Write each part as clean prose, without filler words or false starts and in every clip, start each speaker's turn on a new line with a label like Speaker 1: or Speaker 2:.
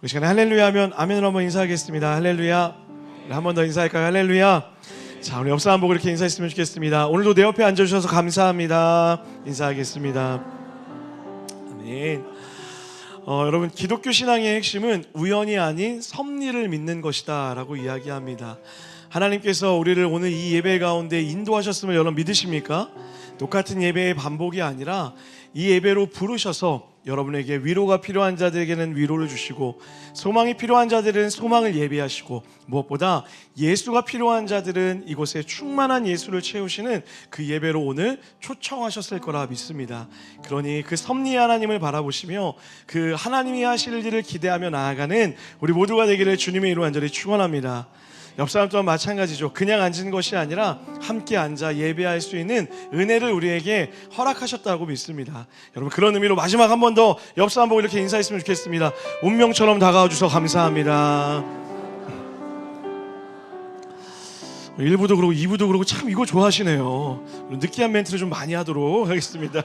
Speaker 1: 우리 시간에 할렐루야 하면 아멘으로 한번 인사하겠습니다. 할렐루야. 한 번 더 인사할까요? 할렐루야. 자, 우리 옆 사람 보고 이렇게 인사했으면 좋겠습니다. 오늘도 내 옆에 앉아주셔서 감사합니다. 인사하겠습니다. 아멘. 여러분, 기독교 신앙의 핵심은 우연이 아닌 섭리를 믿는 것이다 라고 이야기합니다. 하나님께서 우리를 오늘 이 예배 가운데 인도하셨음을 여러분 믿으십니까? 똑같은 예배의 반복이 아니라 이 예배로 부르셔서 여러분에게 위로가 필요한 자들에게는 위로를 주시고, 소망이 필요한 자들은 소망을 예비하시고, 무엇보다 예수가 필요한 자들은 이곳에 충만한 예수를 채우시는 그 예배로 오늘 초청하셨을 거라 믿습니다. 그러니 그 섭리의 하나님을 바라보시며 그 하나님이 하실 일을 기대하며 나아가는 우리 모두가 되기를 주님의 이름으로 간절히 축원합니다. 옆 사람 또한 마찬가지죠. 그냥 앉은 것이 아니라 함께 앉아 예배할 수 있는 은혜를 우리에게 허락하셨다고 믿습니다. 여러분, 그런 의미로 마지막 한 번 더 옆 사람 보고 이렇게 인사했으면 좋겠습니다. 운명처럼 다가와 주셔서 감사합니다. 1부도 그러고 2부도 그러고 참 이거 좋아하시네요. 느끼한 멘트를 좀 많이 하도록 하겠습니다.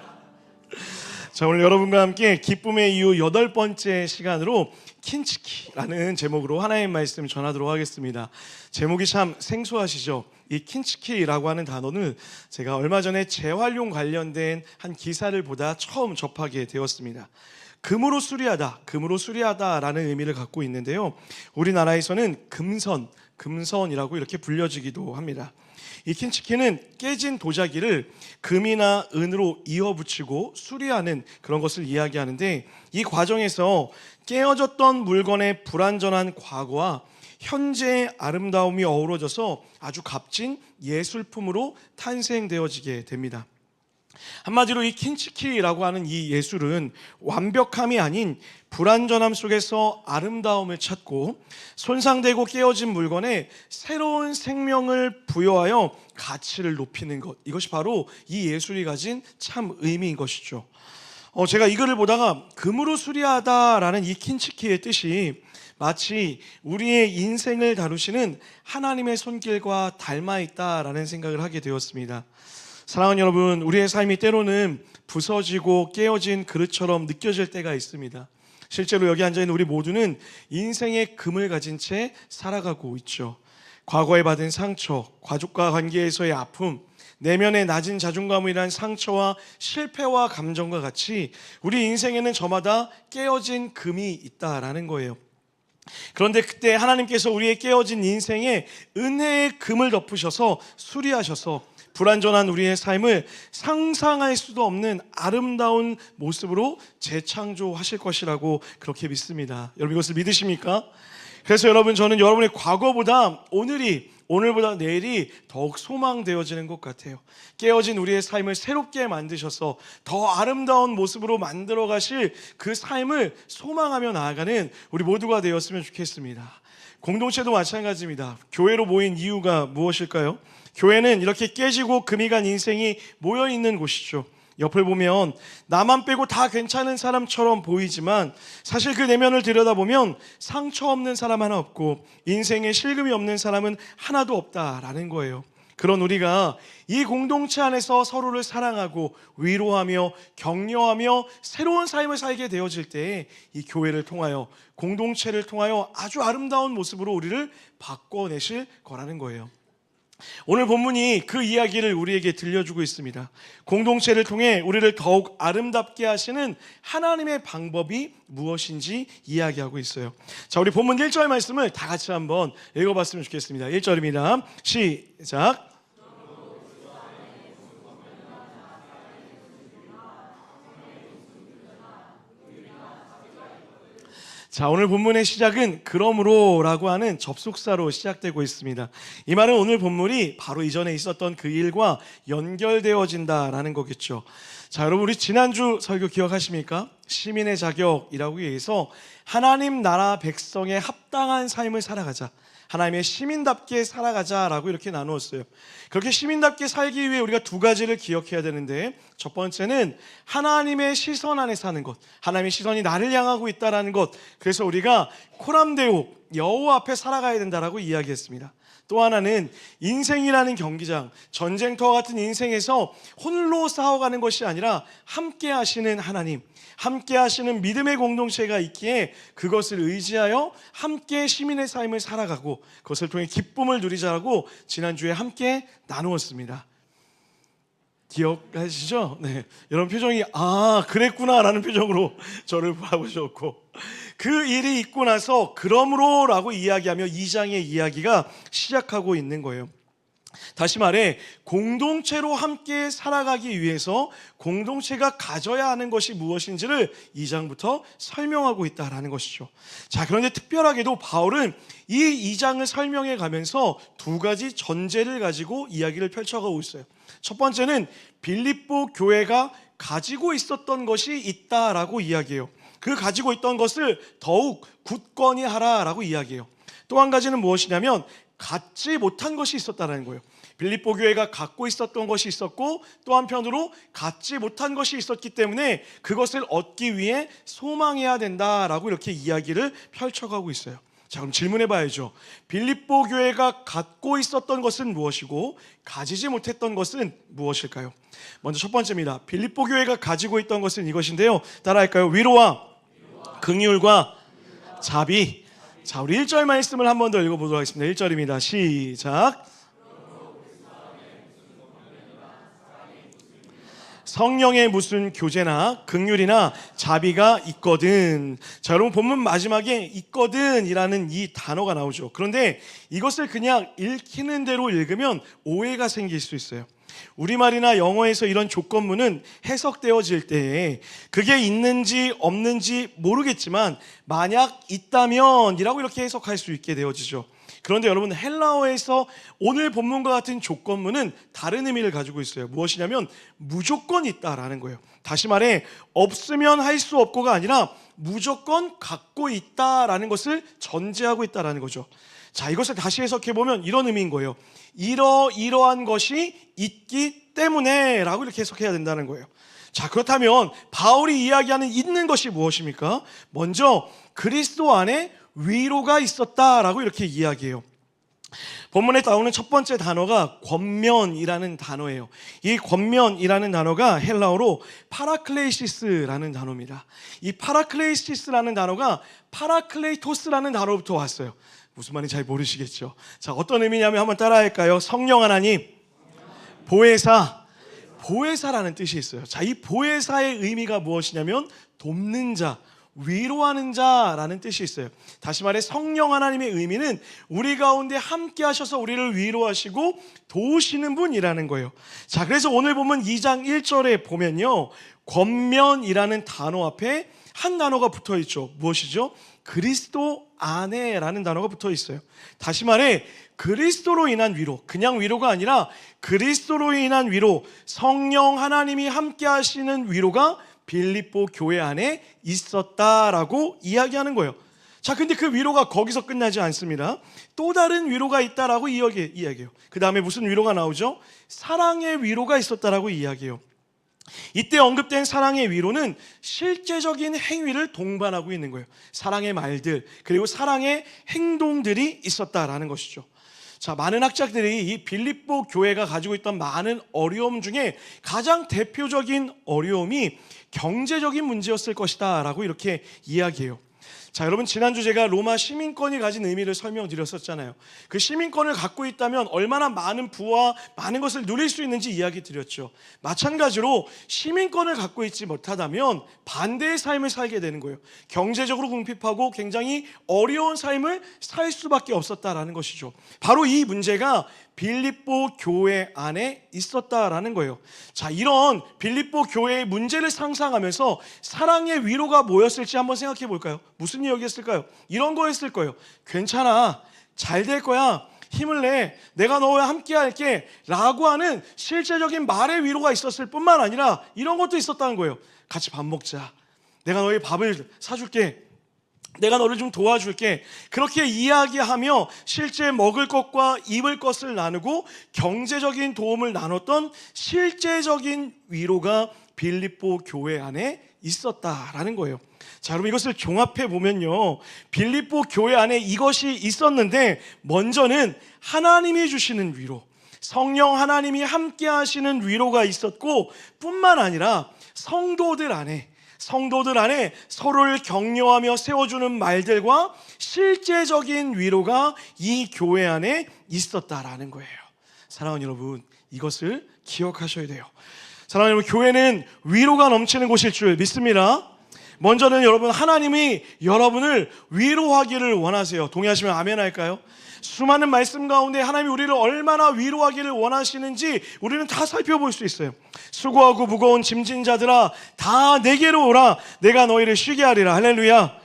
Speaker 1: 자, 오늘 여러분과 함께 기쁨의 이유 8번째 시간으로 킨치키라는 제목으로 하나님의 말씀 전하도록 하겠습니다. 제목이 참 생소하시죠? 이 킨치키라고 하는 단어는 제가 얼마 전에 재활용 관련된 한 기사를 보다 처음 접하게 되었습니다. 금으로 수리하다라는 의미를 갖고 있는데요, 우리나라에서는 금선이라고 이렇게 불려지기도 합니다. 이 킨치키는 깨진 도자기를 금이나 은으로 이어붙이고 수리하는 그런 것을 이야기하는데, 이 과정에서 깨어졌던 물건의 불완전한 과거와 현재의 아름다움이 어우러져서 아주 값진 예술품으로 탄생되어지게 됩니다. 한마디로 이 킨치키라고 하는 이 예술은 완벽함이 아닌 불완전함 속에서 아름다움을 찾고, 손상되고 깨어진 물건에 새로운 생명을 부여하여 가치를 높이는 것, 이것이 바로 이 예술이 가진 참 의미인 것이죠. 제가 이 글을 보다가 금으로 수리하다라는 이 킨치키의 뜻이 마치 우리의 인생을 다루시는 하나님의 손길과 닮아 있다라는 생각을 하게 되었습니다. 사랑하는 여러분, 우리의 삶이 때로는 부서지고 깨어진 그릇처럼 느껴질 때가 있습니다. 실제로 여기 앉아있는 우리 모두는 인생의 금을 가진 채 살아가고 있죠. 과거에 받은 상처, 가족과 관계에서의 아픔, 내면의 낮은 자존감을 인한 상처와 실패와 감정과 같이 우리 인생에는 저마다 깨어진 금이 있다라는 거예요. 그런데 그때 하나님께서 우리의 깨어진 인생에 은혜의 금을 덮으셔서 수리하셔서 불완전한 우리의 삶을 상상할 수도 없는 아름다운 모습으로 재창조하실 것이라고 그렇게 믿습니다. 여러분, 이것을 믿으십니까? 그래서 여러분, 저는 여러분의 과거보다 오늘보다 내일이 더욱 소망되어지는 것 같아요. 깨어진 우리의 삶을 새롭게 만드셔서 더 아름다운 모습으로 만들어 가실 그 삶을 소망하며 나아가는 우리 모두가 되었으면 좋겠습니다. 공동체도 마찬가지입니다. 교회로 모인 이유가 무엇일까요? 교회는 이렇게 깨지고 금이 간 인생이 모여있는 곳이죠. 옆을 보면 나만 빼고 다 괜찮은 사람처럼 보이지만, 사실 그 내면을 들여다보면 상처 없는 사람 하나 없고 인생에 실금이 없는 사람은 하나도 없다라는 거예요. 그런 우리가 이 공동체 안에서 서로를 사랑하고 위로하며 격려하며 새로운 삶을 살게 되어질 때 이 교회를 통하여, 공동체를 통하여 아주 아름다운 모습으로 우리를 바꿔내실 거라는 거예요. 오늘 본문이 그 이야기를 우리에게 들려주고 있습니다. 공동체를 통해 우리를 더욱 아름답게 하시는 하나님의 방법이 무엇인지 이야기하고 있어요. 자, 우리 본문 1절 말씀을 다 같이 한번 읽어봤으면 좋겠습니다. 1절입니다. 시작. 자, 오늘 본문의 시작은 그러므로라고 하는 접속사로 시작되고 있습니다. 이 말은 오늘 본문이 바로 이전에 있었던 그 일과 연결되어진다라는 거겠죠. 자, 여러분, 우리 지난주 설교 기억하십니까? 시민의 자격이라고 해서 하나님 나라 백성의 합당한 삶을 살아가자, 하나님의 시민답게 살아가자라고 이렇게 나누었어요. 그렇게 시민답게 살기 위해 우리가 두 가지를 기억해야 되는데, 첫 번째는 하나님의 시선 안에 사는 것, 하나님의 시선이 나를 향하고 있다는 것, 그래서 우리가 코람데오, 여호와 앞에 살아가야 된다라고 이야기했습니다. 또 하나는 인생이라는 경기장, 전쟁터와 같은 인생에서 홀로 싸워가는 것이 아니라 함께 하시는 하나님, 함께 하시는 믿음의 공동체가 있기에 그것을 의지하여 함께 시민의 삶을 살아가고 그것을 통해 기쁨을 누리자라고 지난주에 함께 나누었습니다. 기억하시죠? 네. 여러분 표정이 그랬구나 라는 표정으로 저를 바라보셨고, 그 일이 있고 나서 그러므로 라고 이야기하며 2장의 이야기가 시작하고 있는 거예요. 다시 말해 공동체로 함께 살아가기 위해서 공동체가 가져야 하는 것이 무엇인지를 2장부터 설명하고 있다라는 것이죠. 자, 그런데 특별하게도 바울은 이 2장을 설명해 가면서 두 가지 전제를 가지고 이야기를 펼쳐가고 있어요. 첫 번째는 빌립보 교회가 가지고 있었던 것이 있다라고 이야기해요. 그 가지고 있던 것을 더욱 굳건히 하라라고 이야기해요. 또 한 가지는 무엇이냐면 갖지 못한 것이 있었다는 거예요. 빌립보 교회가 갖고 있었던 것이 있었고 또 한편으로 갖지 못한 것이 있었기 때문에 그것을 얻기 위해 소망해야 된다라고 이렇게 이야기를 펼쳐가고 있어요. 자, 그럼 질문해 봐야죠. 빌립보 교회가 갖고 있었던 것은 무엇이고 가지지 못했던 것은 무엇일까요? 먼저 첫 번째입니다. 빌립보 교회가 가지고 있던 것은 이것인데요, 따라할까요? 위로와 긍휼과 자비. 자, 우리 1절 말씀을 한 번 더 읽어보도록 하겠습니다. 1절입니다. 시작. 성령의 무슨 교제나 긍휼이나 자비가 있거든. 자, 여러분 본문 마지막에 있거든 이라는 이 단어가 나오죠. 그런데 이것을 그냥 읽히는 대로 읽으면 오해가 생길 수 있어요. 우리말이나 영어에서 이런 조건문은 해석되어질 때에 그게 있는지 없는지 모르겠지만 만약 있다면 이라고 이렇게 해석할 수 있게 되어지죠. 그런데 여러분 헬라어에서 오늘 본문과 같은 조건문은 다른 의미를 가지고 있어요. 무엇이냐면 무조건 있다라는 거예요. 다시 말해 없으면 할 수 없고가 아니라 무조건 갖고 있다라는 것을 전제하고 있다라는 거죠. 자, 이것을 다시 해석해보면 이런 의미인 거예요. 이러한 것이 있기 때문에 라고 이렇게 해석해야 된다는 거예요. 자, 그렇다면 바울이 이야기하는 있는 것이 무엇입니까? 먼저 그리스도 안에 위로가 있었다라고 이렇게 이야기해요. 본문에 나오는 첫 번째 단어가 권면이라는 단어예요. 이 권면이라는 단어가 헬라어로 파라클레이시스라는 단어입니다. 이 파라클레이시스라는 단어가 파라클레이토스라는 단어부터 왔어요. 무슨 말인지 잘 모르시겠죠? 자, 어떤 의미냐면 한번 따라할까요? 성령 하나님, 보혜사, 보혜사라는 뜻이 있어요. 자, 이 보혜사의 의미가 무엇이냐면 돕는 자, 위로하는 자라는 뜻이 있어요. 다시 말해 성령 하나님의 의미는 우리 가운데 함께 하셔서 우리를 위로하시고 도우시는 분이라는 거예요. 자, 그래서 오늘 보면 2장 1절에 보면요, 권면이라는 단어 앞에 한 단어가 붙어 있죠. 무엇이죠? 그리스도 안에라는 단어가 붙어 있어요. 다시 말해 그리스도로 인한 위로, 그냥 위로가 아니라 그리스도로 인한 위로, 성령 하나님이 함께 하시는 위로가 빌립보 교회 안에 있었다라고 이야기하는 거예요. 자, 근데 그 위로가 거기서 끝나지 않습니다. 또 다른 위로가 있다라고 이야기해요. 그 다음에 무슨 위로가 나오죠? 사랑의 위로가 있었다라고 이야기해요. 이때 언급된 사랑의 위로는 실제적인 행위를 동반하고 있는 거예요. 사랑의 말들, 그리고 사랑의 행동들이 있었다라는 것이죠. 자, 많은 학자들이 이 빌립보 교회가 가지고 있던 많은 어려움 중에 가장 대표적인 어려움이 경제적인 문제였을 것이다 라고 이렇게 이야기해요. 자, 여러분 지난주 제가 로마 시민권이 가진 의미를 설명드렸었잖아요. 그 시민권을 갖고 있다면 얼마나 많은 부와 많은 것을 누릴 수 있는지 이야기 드렸죠. 마찬가지로 시민권을 갖고 있지 못하다면 반대의 삶을 살게 되는 거예요. 경제적으로 궁핍하고 굉장히 어려운 삶을 살 수밖에 없었다라는 것이죠. 바로 이 문제가 빌립보 교회 안에 있었다라는 거예요. 자, 이런 빌립보 교회의 문제를 상상하면서 사랑의 위로가 뭐였을지 한번 생각해 볼까요? 무슨 이야기였을까요? 이런 거였을 거예요. 괜찮아, 잘 될 거야, 힘을 내, 내가 너와 함께 할게 라고 하는 실제적인 말의 위로가 있었을 뿐만 아니라 이런 것도 있었다는 거예요. 같이 밥 먹자, 내가 너의 밥을 사줄게, 내가 너를 좀 도와줄게, 그렇게 이야기하며 실제 먹을 것과 입을 것을 나누고 경제적인 도움을 나눴던 실제적인 위로가 빌립보 교회 안에 있었다라는 거예요. 자, 여러분 이것을 종합해 보면요, 빌립보 교회 안에 이것이 있었는데, 먼저는 하나님이 주시는 위로, 성령 하나님이 함께 하시는 위로가 있었고, 뿐만 아니라 성도들 안에 서로를 격려하며 세워주는 말들과 실제적인 위로가 이 교회 안에 있었다라는 거예요. 사랑하는 여러분, 이것을 기억하셔야 돼요. 사랑하는 여러분, 교회는 위로가 넘치는 곳일 줄 믿습니다. 먼저는 여러분, 하나님이 여러분을 위로하기를 원하세요. 동의하시면 아멘 할까요? 수많은 말씀 가운데 하나님이 우리를 얼마나 위로하기를 원하시는지 우리는 다 살펴볼 수 있어요. 수고하고 무거운 짐진 자들아, 다 내게로 오라. 내가 너희를 쉬게 하리라. 할렐루야.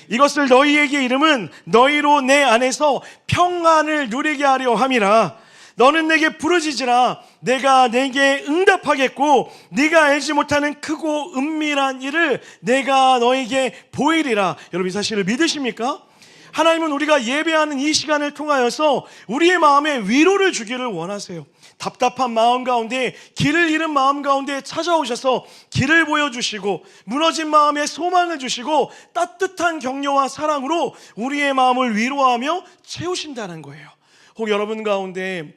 Speaker 1: 이것을 너희에게 이름은 너희로 내 안에서 평안을 누리게 하려 함이라. 너는 내게 부르짖으라. 내가 내게 응답하겠고, 네가 알지 못하는 크고 은밀한 일을 내가 너에게 보이리라. 여러분, 이 사실을 믿으십니까? 하나님은 우리가 예배하는 이 시간을 통하여서 우리의 마음에 위로를 주기를 원하세요. 답답한 마음 가운데, 길을 잃은 마음 가운데 찾아오셔서 길을 보여주시고, 무너진 마음에 소망을 주시고, 따뜻한 격려와 사랑으로 우리의 마음을 위로하며 채우신다는 거예요. 혹 여러분 가운데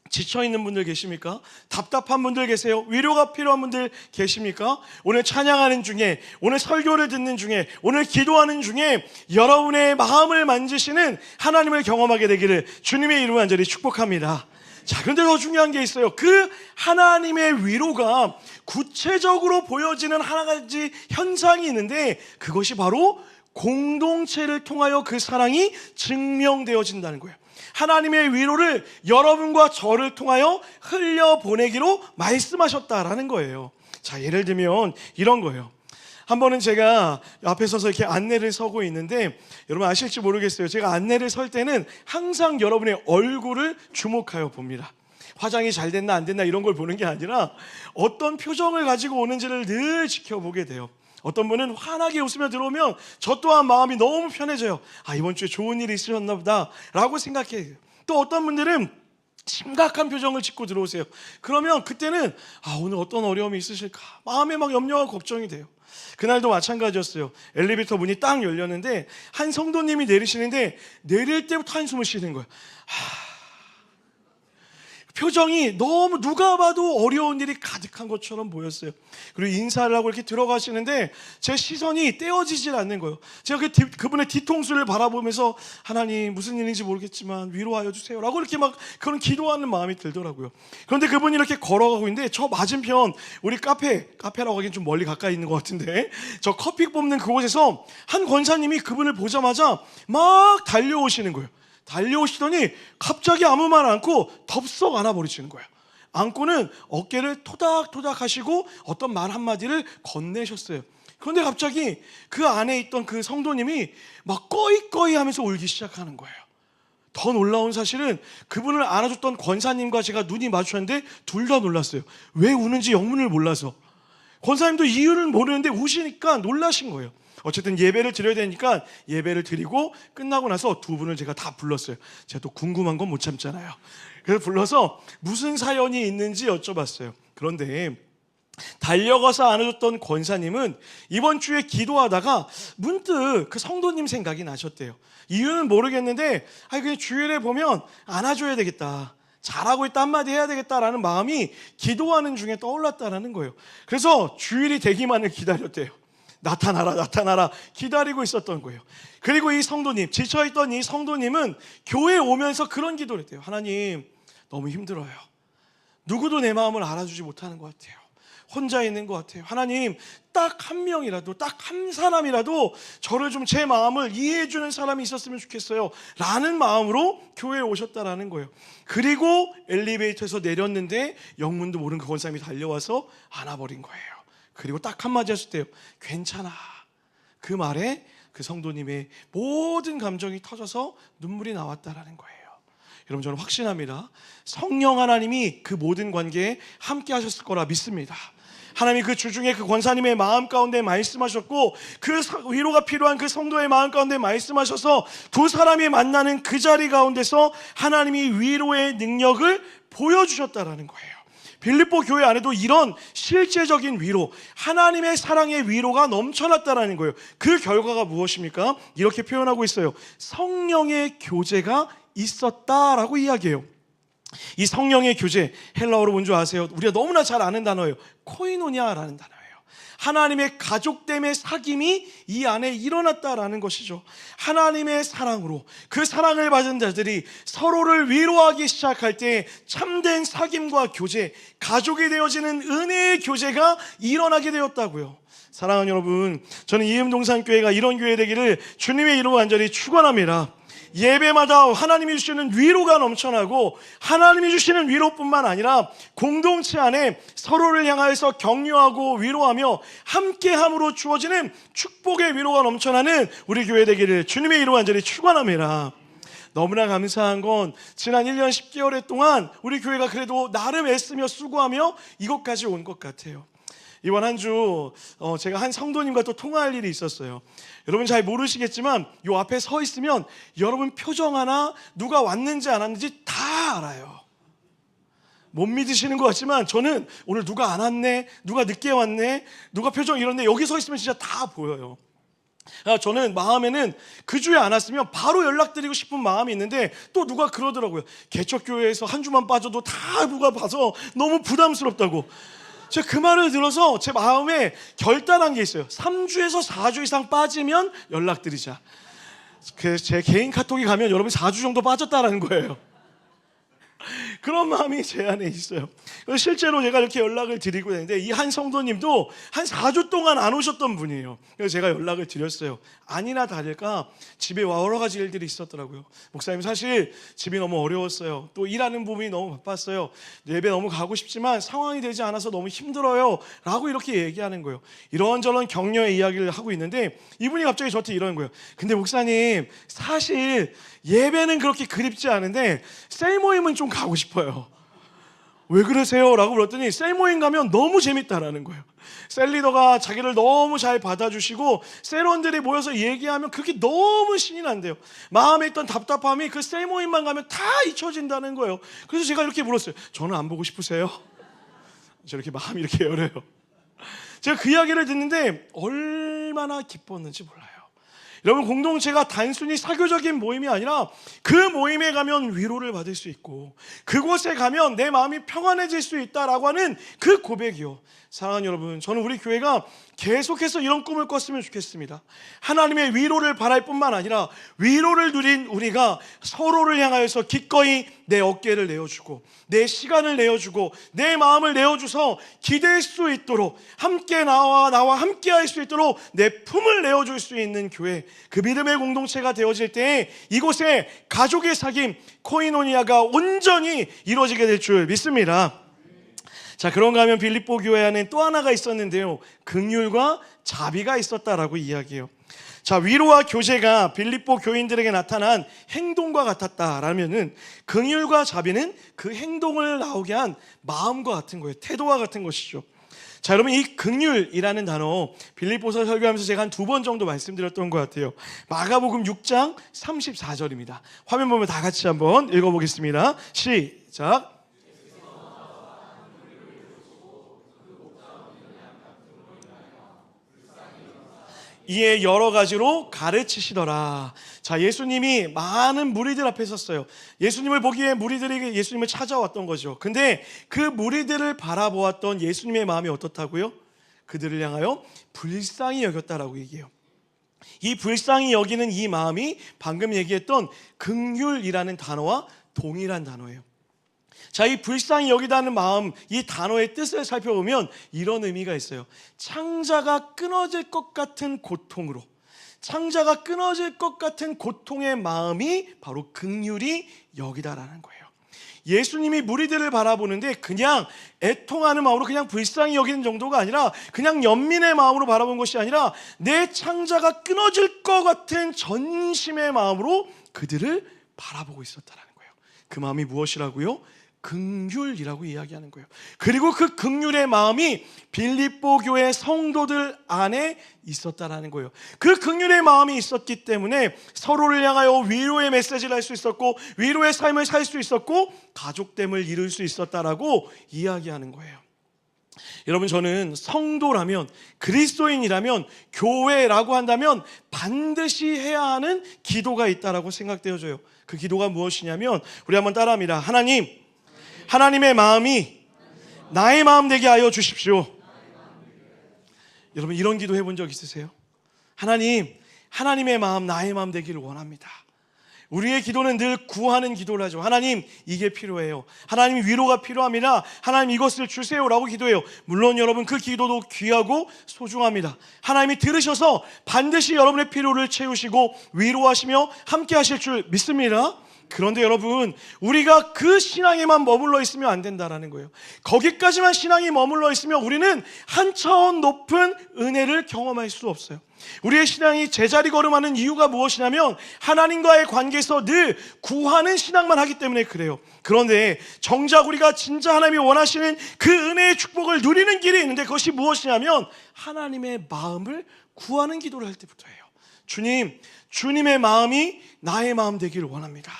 Speaker 1: 지쳐있는 분들 계십니까? 답답한 분들 계세요? 위로가 필요한 분들 계십니까? 오늘 찬양하는 중에, 오늘 설교를 듣는 중에, 오늘 기도하는 중에 여러분의 마음을 만지시는 하나님을 경험하게 되기를 주님의 이름으로 간절히 축복합니다. 자, 그런데 더 중요한 게 있어요. 그 하나님의 위로가 구체적으로 보여지는 하나 가지 현상이 있는데, 그것이 바로 공동체를 통하여 그 사랑이 증명되어진다는 거예요. 하나님의 위로를 여러분과 저를 통하여 흘려보내기로 말씀하셨다라는 거예요. 자, 예를 들면 이런 거예요. 한 번은 제가 앞에 서서 이렇게 안내를 서고 있는데, 여러분 아실지 모르겠어요. 제가 안내를 설 때는 항상 여러분의 얼굴을 주목하여 봅니다. 화장이 잘 됐나 안 됐나 이런 걸 보는 게 아니라 어떤 표정을 가지고 오는지를 늘 지켜보게 돼요. 어떤 분은 환하게 웃으며 들어오면 저 또한 마음이 너무 편해져요. 아, 이번 주에 좋은 일이 있으셨나 보다 라고 생각해요. 또 어떤 분들은 심각한 표정을 짓고 들어오세요. 그러면 그때는 오늘 어떤 어려움이 있으실까, 마음에 막 염려하고 걱정이 돼요. 그날도 마찬가지였어요. 엘리베이터 문이 딱 열렸는데 한 성도님이 내리시는데, 내릴 때부터 한숨을 쉬는 거예요. 표정이 너무 누가 봐도 어려운 일이 가득한 것처럼 보였어요. 그리고 인사를 하고 이렇게 들어가시는데 제 시선이 떼어지질 않는 거예요. 제가 그분의 뒤통수를 바라보면서 하나님 무슨 일인지 모르겠지만 위로하여 주세요 라고 이렇게 막 그런 기도하는 마음이 들더라고요. 그런데 그분이 이렇게 걸어가고 있는데 저 맞은편 우리 카페라고 하기엔 좀 멀리 가까이 있는 것 같은데, 저 커피 뽑는 그곳에서 한 권사님이 그분을 보자마자 막 달려오시는 거예요. 달려오시더니 갑자기 아무 말 않고 덥석 안아버리시는 거예요. 안고는 어깨를 토닥토닥 하시고 어떤 말 한마디를 건네셨어요. 그런데 갑자기 그 안에 있던 그 성도님이 막 꺼이꺼이 하면서 울기 시작하는 거예요. 더 놀라운 사실은 그분을 안아줬던 권사님과 제가 눈이 마주쳤는데 둘 다 놀랐어요. 왜 우는지 영문을 몰라서. 권사님도 이유를 모르는데 우시니까 놀라신 거예요. 어쨌든 예배를 드려야 되니까 예배를 드리고 끝나고 나서 두 분을 제가 다 불렀어요. 제가 또 궁금한 건 못 참잖아요. 그래서 불러서 무슨 사연이 있는지 여쭤봤어요. 그런데 달려가서 안아줬던 권사님은 이번 주에 기도하다가 문득 그 성도님 생각이 나셨대요. 이유는 모르겠는데 그냥 주일에 보면 안아줘야 되겠다, 잘하고 있다 한마디 해야 되겠다라는 마음이 기도하는 중에 떠올랐다는 거예요. 그래서 주일이 되기만을 기다렸대요. 나타나라 기다리고 있었던 거예요. 그리고 이 성도님, 지쳐있던 이 성도님은 교회에 오면서 그런 기도를 했대요. 하나님, 너무 힘들어요. 누구도 내 마음을 알아주지 못하는 것 같아요. 혼자 있는 것 같아요. 하나님, 딱 한 명이라도, 딱 한 사람이라도 저를 좀, 제 마음을 이해해주는 사람이 있었으면 좋겠어요 라는 마음으로 교회에 오셨다라는 거예요. 그리고 엘리베이터에서 내렸는데 영문도 모르는 그 권사님이 달려와서 안아버린 거예요. 그리고 딱 한마디 하실 때요, 괜찮아. 그 말에 그 성도님의 모든 감정이 터져서 눈물이 나왔다라는 거예요. 여러분, 저는 확신합니다. 성령 하나님이 그 모든 관계에 함께 하셨을 거라 믿습니다. 하나님이 그 주중에 그 권사님의 마음 가운데 말씀하셨고, 그 위로가 필요한 그 성도의 마음 가운데 말씀하셔서 두 사람이 만나는 그 자리 가운데서 하나님이 위로의 능력을 보여주셨다라는 거예요. 빌립보 교회 안에도 이런 실제적인 위로, 하나님의 사랑의 위로가 넘쳐났다라는 거예요. 그 결과가 무엇입니까? 이렇게 표현하고 있어요. 성령의 교제가 있었다라고 이야기해요. 이 성령의 교제, 헬라어로 뭔 줄 아세요? 우리가 너무나 잘 아는 단어예요. 코이노니아라는 단어예요. 하나님의 가족됨의 사귐이 이 안에 일어났다라는 것이죠. 하나님의 사랑으로, 그 사랑을 받은 자들이 서로를 위로하기 시작할 때 참된 사귐과 교제, 가족이 되어지는 은혜의 교제가 일어나게 되었다고요. 사랑하는 여러분, 저는 이음동산교회가 이런 교회 되기를 주님의 이름으로 간절히 축원합니다. 예배마다 하나님이 주시는 위로가 넘쳐나고, 하나님이 주시는 위로뿐만 아니라 공동체 안에 서로를 향하여서 격려하고 위로하며 함께함으로 주어지는 축복의 위로가 넘쳐나는 우리 교회 되기를 주님의 이름으로 간절히 축원합니다. 너무나 감사한 건 지난 1년 10개월 동안 우리 교회가 그래도 나름 애쓰며 수고하며 이것까지 온 것 같아요. 이번 한 주 제가 한 성도님과 또 통화할 일이 있었어요. 여러분 잘 모르시겠지만 요 앞에 서 있으면 여러분 표정 하나 누가 왔는지 안 왔는지 다 알아요. 못 믿으시는 것 같지만 저는 오늘 누가 안 왔네, 누가 늦게 왔네, 누가 표정 이런데 여기 서 있으면 진짜 다 보여요. 저는 마음에는 그 주에 안 왔으면 바로 연락드리고 싶은 마음이 있는데 또 누가 그러더라고요. 개척교회에서 한 주만 빠져도 다 누가 봐서 너무 부담스럽다고. 제가 그 말을 들어서 제 마음에 결단한 게 있어요. 3주에서 4주 이상 빠지면 연락드리자. 그래서 제 개인 카톡이 가면 여러분 4주 정도 빠졌다라는 거예요. 그런 마음이 제 안에 있어요. 그래서 실제로 제가 이렇게 연락을 드리고 있는데 이 한 성도님도 한 4주 동안 안 오셨던 분이에요. 그래서 제가 연락을 드렸어요. 아니나 다를까 집에 여러 가지 일들이 있었더라고요. 목사님 사실 집이 너무 어려웠어요. 또 일하는 부분이 너무 바빴어요. 예배 너무 가고 싶지만 상황이 되지 않아서 너무 힘들어요 라고 이렇게 얘기하는 거예요. 이런저런 격려의 이야기를 하고 있는데 이분이 갑자기 저한테 이러는 거예요. 근데 목사님 사실 예배는 그렇게 그립지 않은데 셀 모임은 좀 가고 싶어요. 왜 그러세요? 라고 물었더니 셀 모임 가면 너무 재밌다라는 거예요. 셀 리더가 자기를 너무 잘 받아주시고 셀원들이 모여서 얘기하면 그게 너무 신이 난대요. 마음에 있던 답답함이 그 셀 모임만 가면 다 잊혀진다는 거예요. 그래서 제가 이렇게 물었어요. 저는 안 보고 싶으세요? 저렇게 마음이 이렇게 열어요. 제가 그 이야기를 듣는데 얼마나 기뻤는지 몰라요. 여러분 공동체가 단순히 사교적인 모임이 아니라 그 모임에 가면 위로를 받을 수 있고 그곳에 가면 내 마음이 평안해질 수 있다라고 하는 그 고백이요. 사랑하는 여러분, 저는 우리 교회가 계속해서 이런 꿈을 꿨으면 좋겠습니다. 하나님의 위로를 바랄 뿐만 아니라 위로를 누린 우리가 서로를 향하여서 기꺼이 내 어깨를 내어주고 내 시간을 내어주고 내 마음을 내어줘서 기댈 수 있도록 함께 나와 함께 할 수 있도록 내 품을 내어줄 수 있는 교회, 그 믿음의 공동체가 되어질 때 이곳에 가족의 사귐 코이노니아가 온전히 이루어지게 될 줄 믿습니다. 자, 그런가 하면 빌립보 교회 안에 또 하나가 있었는데요, 긍휼과 자비가 있었다라고 이야기해요. 자, 위로와 교제가 빌립보 교인들에게 나타난 행동과 같았다라면은 긍휼과 자비는 그 행동을 나오게 한 마음과 같은 거예요. 태도와 같은 것이죠. 자, 여러분 이 긍휼이라는 단어 빌립보서 설교하면서 제가 한 2번 정도 말씀드렸던 것 같아요. 마가복음 6장 34절입니다. 화면 보면 다 같이 한번 읽어보겠습니다. 시작. 이에 여러 가지로 가르치시더라. 자, 예수님이 많은 무리들 앞에 섰어요. 예수님을 보기에 무리들이 예수님을 찾아왔던 거죠. 근데 그 무리들을 바라보았던 예수님의 마음이 어떻다고요? 그들을 향하여 불쌍히 여겼다라고 얘기해요. 이 불쌍히 여기는 이 마음이 방금 얘기했던 긍휼이라는 단어와 동일한 단어예요. 자, 이 불쌍히 여기다는 마음, 이 단어의 뜻을 살펴보면 이런 의미가 있어요. 창자가 끊어질 것 같은 고통으로, 창자가 끊어질 것 같은 고통의 마음이 바로 긍휼이 여기다라는 거예요. 예수님이 무리들을 바라보는데 그냥 애통하는 마음으로 그냥 불쌍히 여기는 정도가 아니라 그냥 연민의 마음으로 바라본 것이 아니라 내 창자가 끊어질 것 같은 전심의 마음으로 그들을 바라보고 있었다는 거예요. 그 마음이 무엇이라고요? 긍휼이라고 이야기하는 거예요. 그리고 그 긍휼의 마음이 빌립보 교회 성도들 안에 있었다라는 거예요. 그 긍휼의 마음이 있었기 때문에 서로를 향하여 위로의 메시지를 할 수 있었고, 위로의 삶을 살 수 있었고, 가족됨을 이룰 수 있었다라고 이야기하는 거예요. 여러분, 저는 성도라면, 그리스도인이라면, 교회라고 한다면 반드시 해야 하는 기도가 있다라고 생각되어져요. 그 기도가 무엇이냐면, 우리 한번 따라합니다. 하나님, 하나님의 마음이 나의 마음 되게 하여 주십시오. 여러분, 이런 기도 해본 적 있으세요? 하나님, 하나님의 마음 나의 마음 되기를 원합니다. 우리의 기도는 늘 구하는 기도를 하죠. 하나님, 이게 필요해요. 하나님, 위로가 필요합니다. 하나님, 이것을 주세요라고 기도해요. 물론 여러분, 그 기도도 귀하고 소중합니다. 하나님이 들으셔서 반드시 여러분의 필요를 채우시고 위로하시며 함께 하실 줄 믿습니다. 그런데 여러분, 우리가 그 신앙에만 머물러 있으면 안 된다라는 거예요. 거기까지만 신앙이 머물러 있으면 우리는 한 차원 높은 은혜를 경험할 수 없어요. 우리의 신앙이 제자리 걸음하는 이유가 무엇이냐면 하나님과의 관계에서 늘 구하는 신앙만 하기 때문에 그래요. 그런데 정작 우리가 진짜 하나님이 원하시는 그 은혜의 축복을 누리는 길이 있는데, 그것이 무엇이냐면 하나님의 마음을 구하는 기도를 할 때부터예요. 주님, 주님의 마음이 나의 마음 되기를 원합니다.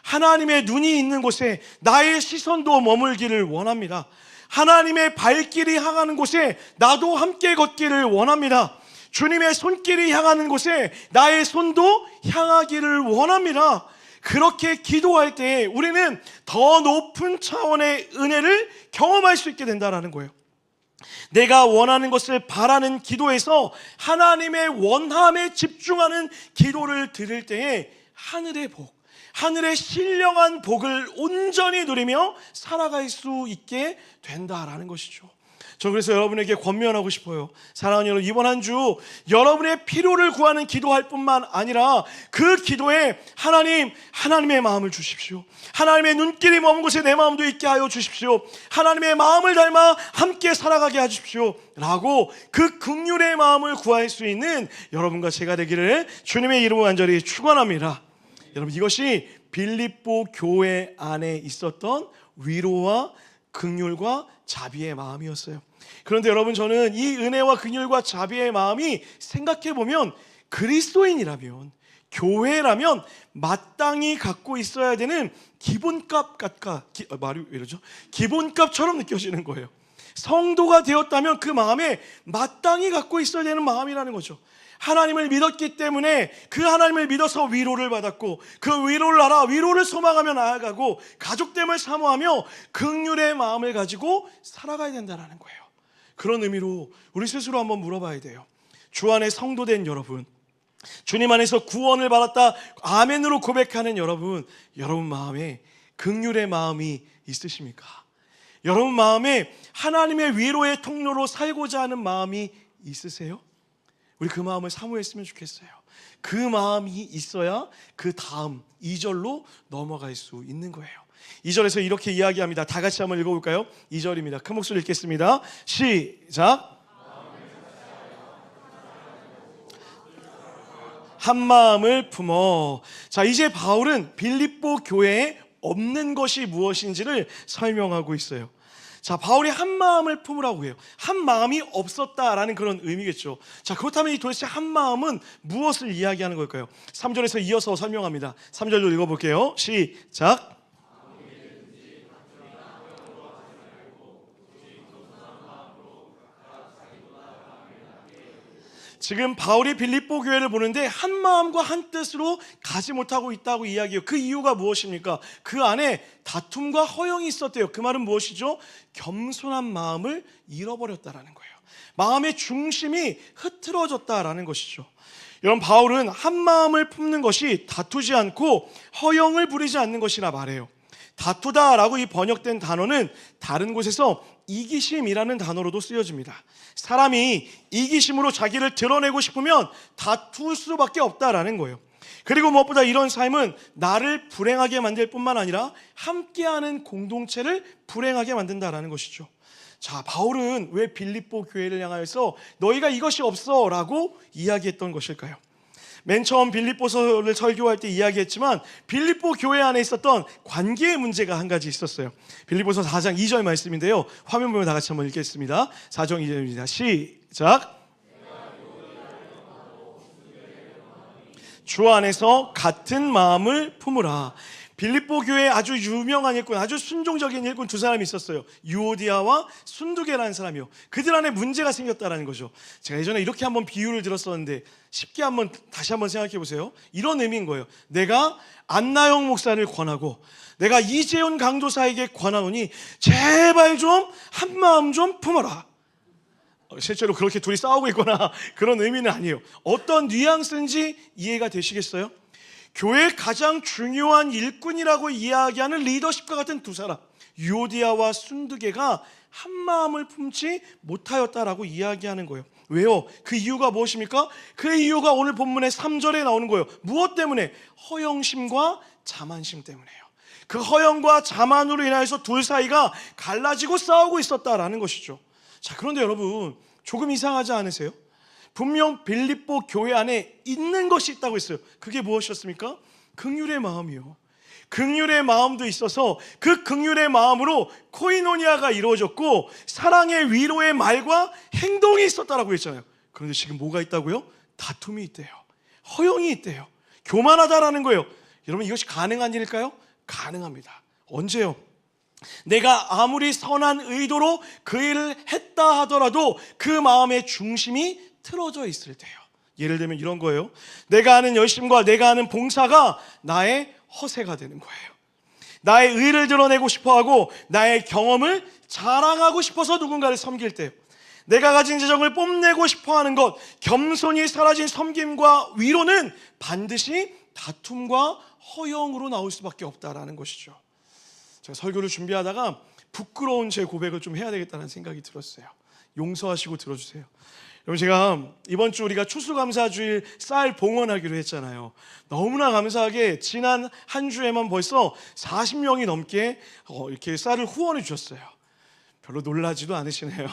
Speaker 1: 하나님의 눈이 있는 곳에 나의 시선도 머물기를 원합니다. 하나님의 발길이 향하는 곳에 나도 함께 걷기를 원합니다. 주님의 손길이 향하는 곳에 나의 손도 향하기를 원합니다. 그렇게 기도할 때 우리는 더 높은 차원의 은혜를 경험할 수 있게 된다는 거예요. 내가 원하는 것을 바라는 기도에서 하나님의 원함에 집중하는 기도를 드릴 때에 하늘의 복, 하늘의 신령한 복을 온전히 누리며 살아갈 수 있게 된다라는 것이죠. 저 그래서 여러분에게 권면하고 싶어요. 사랑하는 여러분, 이번 한 주 여러분의 필요를 구하는 기도할 뿐만 아니라 그 기도에 하나님, 하나님의 마음을 주십시오. 하나님의 눈길이 머문 곳에 내 마음도 있게 하여 주십시오. 하나님의 마음을 닮아 함께 살아가게 하십시오 라고 그 긍휼의 마음을 구할 수 있는 여러분과 제가 되기를 주님의 이름으로 간절히 축원합니다. 여러분, 이것이 빌립보 교회 안에 있었던 위로와 긍휼과 자비의 마음이었어요. 그런데 여러분, 저는 이 은혜와 긍휼과 자비의 마음이 생각해보면 그리스도인이라면, 교회라면 마땅히 갖고 있어야 되는 기본값처럼 느껴지는 거예요. 성도가 되었다면 그 마음에 마땅히 갖고 있어야 되는 마음이라는 거죠. 하나님을 믿었기 때문에 그 하나님을 믿어서 위로를 받았고, 그 위로를 알아 위로를 소망하며 나아가고, 가족됨을 사모하며 긍휼의 마음을 가지고 살아가야 된다는 거예요. 그런 의미로 우리 스스로 한번 물어봐야 돼요. 주 안에 성도된 여러분, 주님 안에서 구원을 받았다 아멘으로 고백하는 여러분, 여러분 마음에 긍휼의 마음이 있으십니까? 여러분 마음에 하나님의 위로의 통로로 살고자 하는 마음이 있으세요? 우리 그 마음을 사모했으면 좋겠어요. 그 마음이 있어야 그 다음 2절로 넘어갈 수 있는 거예요. 2절에서 이렇게 이야기합니다. 다 같이 한번 읽어볼까요? 2절입니다. 큰 목소리로 읽겠습니다. 시작. 한 마음을 품어. 자, 이제 바울은 빌립보 교회에 없는 것이 무엇인지를 설명하고 있어요. 자, 바울이 한 마음을 품으라고 해요. 한 마음이 없었다라는 그런 의미겠죠. 자, 그렇다면 이 도대체 한 마음은 무엇을 이야기하는 걸까요? 3절에서 이어서 설명합니다. 3절로 읽어볼게요. 시작. 지금 바울이 빌립보 교회를 보는데 한 마음과 한 뜻으로 가지 못하고 있다고 이야기해요. 그 이유가 무엇입니까? 그 안에 다툼과 허영이 있었대요. 그 말은 무엇이죠? 겸손한 마음을 잃어버렸다라는 거예요. 마음의 중심이 흐트러졌다라는 것이죠. 여러분, 바울은 한 마음을 품는 것이 다투지 않고 허영을 부리지 않는 것이라 말해요. 다투다라고 이 번역된 단어는 다른 곳에서 이기심이라는 단어로도 쓰여집니다. 사람이 이기심으로 자기를 드러내고 싶으면 다툴 수밖에 없다라는 거예요. 그리고 무엇보다 이런 삶은 나를 불행하게 만들 뿐만 아니라 함께하는 공동체를 불행하게 만든다라는 것이죠. 자, 바울은 왜 빌립보 교회를 향하여서 너희가 이것이 없어 라고 이야기했던 것일까요? 맨 처음 빌립보서를 설교할 때 이야기했지만 빌립보 교회 안에 있었던 관계의 문제가 한 가지 있었어요. 빌립보서 4장 2절 말씀인데요. 화면 보면 다 같이 한번 읽겠습니다. 4장 2절입니다. 시작. 주 안에서 같은 마음을 품으라. 빌립보 교회에 아주 유명한 일꾼, 아주 순종적인 일꾼 두 사람이 있었어요. 유오디아와 순두계라는 사람이요. 그들 안에 문제가 생겼다는 거죠. 제가 예전에 이렇게 한번 비유를 들었었는데 쉽게 다시 한번 생각해 보세요. 이런 의미인 거예요. 내가 안나영 목사를 권하고 내가 이재훈 강도사에게 권하노니 제발 좀 한마음 좀 품어라. 실제로 그렇게 둘이 싸우고 있거나 그런 의미는 아니에요. 어떤 뉘앙스인지 이해가 되시겠어요? 교회의 가장 중요한 일꾼이라고 이야기하는 리더십과 같은 두 사람, 유오디아와 순두계가 한 마음을 품지 못하였다라고 이야기하는 거예요. 왜요? 그 이유가 무엇입니까? 그 이유가 오늘 본문의 3절에 나오는 거예요. 무엇 때문에? 허영심과 자만심 때문에요. 그 허영과 자만으로 인하여서 둘 사이가 갈라지고 싸우고 있었다라는 것이죠. 자, 그런데 여러분, 조금 이상하지 않으세요? 분명 빌립보 교회 안에 있는 것이 있다고 했어요. 그게 무엇이었습니까? 긍휼의 마음이요. 긍휼의 마음도 있어서 그 긍휼의 마음으로 코이노니아가 이루어졌고 사랑의 위로의 말과 행동이 있었다라고 했잖아요. 그런데 지금 뭐가 있다고요? 다툼이 있대요. 허영이 있대요. 교만하다라는 거예요. 여러분, 이것이 가능한 일일까요? 가능합니다. 언제요? 내가 아무리 선한 의도로 그 일을 했다 하더라도 그 마음의 중심이 틀어져 있을 때요. 예를 들면 이런 거예요. 내가 하는 열심과 내가 하는 봉사가 나의 허세가 되는 거예요. 나의 의를 드러내고 싶어하고 나의 경험을 자랑하고 싶어서 누군가를 섬길 때요. 내가 가진 재정을 뽐내고 싶어하는 것, 겸손이 사라진 섬김과 위로는 반드시 다툼과 허영으로 나올 수밖에 없다라는 것이죠. 제가 설교를 준비하다가 부끄러운 제 고백을 좀 해야 되겠다는 생각이 들었어요. 용서하시고 들어주세요. 여러분, 제가 이번 주 우리가 추수감사주일 쌀 봉헌하기로 했잖아요. 너무나 감사하게 지난 한 주에만 벌써 40명이 넘게 이렇게 쌀을 후원해 주셨어요. 별로 놀라지도 않으시네요.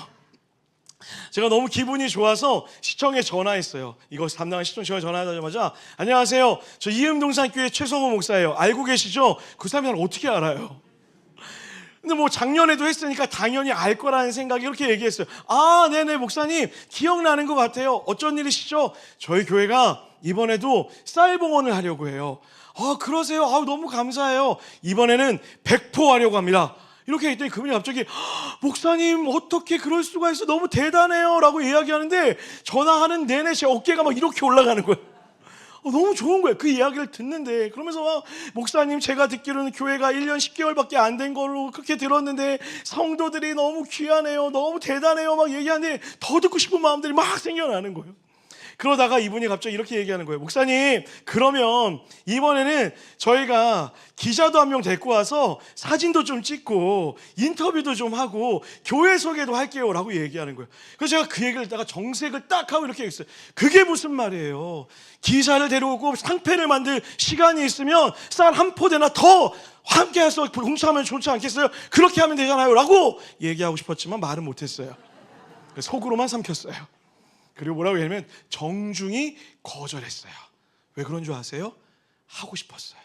Speaker 1: 제가 너무 기분이 좋아서 시청에 전화했어요. 이거 담당한 시청에 전화하자마자 안녕하세요, 저 이음동산교회 최성호 목사예요. 알고 계시죠? 그 사람이 나를 어떻게 알아요? 근데 뭐 작년에도 했으니까 당연히 알 거라는 생각이 이렇게 얘기했어요. 아, 네네 목사님, 기억나는 것 같아요. 어쩐 일이시죠? 저희 교회가 이번에도 쌀봉헌을 하려고 해요. 아, 그러세요? 아, 너무 감사해요. 이번에는 백포하려고 합니다. 이렇게 했더니 그분이 갑자기 목사님, 어떻게 그럴 수가 있어? 너무 대단해요 라고 이야기하는데 전화하는 내내 제 어깨가 막 이렇게 올라가는 거예요. 너무 좋은 거예요. 그 이야기를 듣는데. 그러면서 막 목사님, 제가 듣기로는 교회가 1년 10개월밖에 안 된 걸로 그렇게 들었는데 성도들이 너무 귀하네요, 너무 대단해요 막 얘기하는데 더 듣고 싶은 마음들이 막 생겨나는 거예요. 그러다가 이분이 갑자기 이렇게 얘기하는 거예요. 목사님, 그러면 이번에는 저희가 기자도 한 명 데리고 와서 사진도 좀 찍고 인터뷰도 좀 하고 교회 소개도 할게요 라고 얘기하는 거예요. 그래서 제가 그 얘기를 듣다가 정색을 딱 하고 이렇게 얘기했어요. 그게 무슨 말이에요? 기자를 데려오고 상패를 만들 시간이 있으면 쌀 한 포대나 더 함께 해서 봉사하면 좋지 않겠어요? 그렇게 하면 되잖아요 라고 얘기하고 싶었지만 말은 못했어요. 속으로만 삼켰어요. 그리고 뭐라고 하냐면 정중히 거절했어요. 왜 그런 줄 아세요? 하고 싶었어요.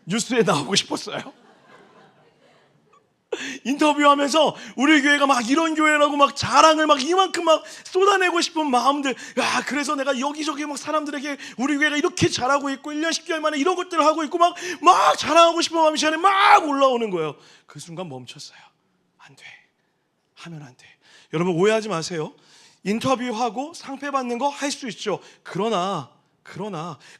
Speaker 1: 뉴스에 나오고 싶었어요. 인터뷰하면서 우리 교회가 막 이런 교회라고 막 자랑을 막 이만큼 막 쏟아내고 싶은 마음들, 야, 그래서 내가 여기저기 막 사람들에게 우리 교회가 이렇게 잘하고 있고 1년 10개월 만에 이런 것들을 하고 있고 막 자랑하고 싶은 마음이 제 안에 막 올라오는 거예요. 그 순간 멈췄어요. 안 돼. 하면 안 돼. 여러분, 오해하지 마세요. 인터뷰하고 상패 받는 거 할 수 있죠. 그러나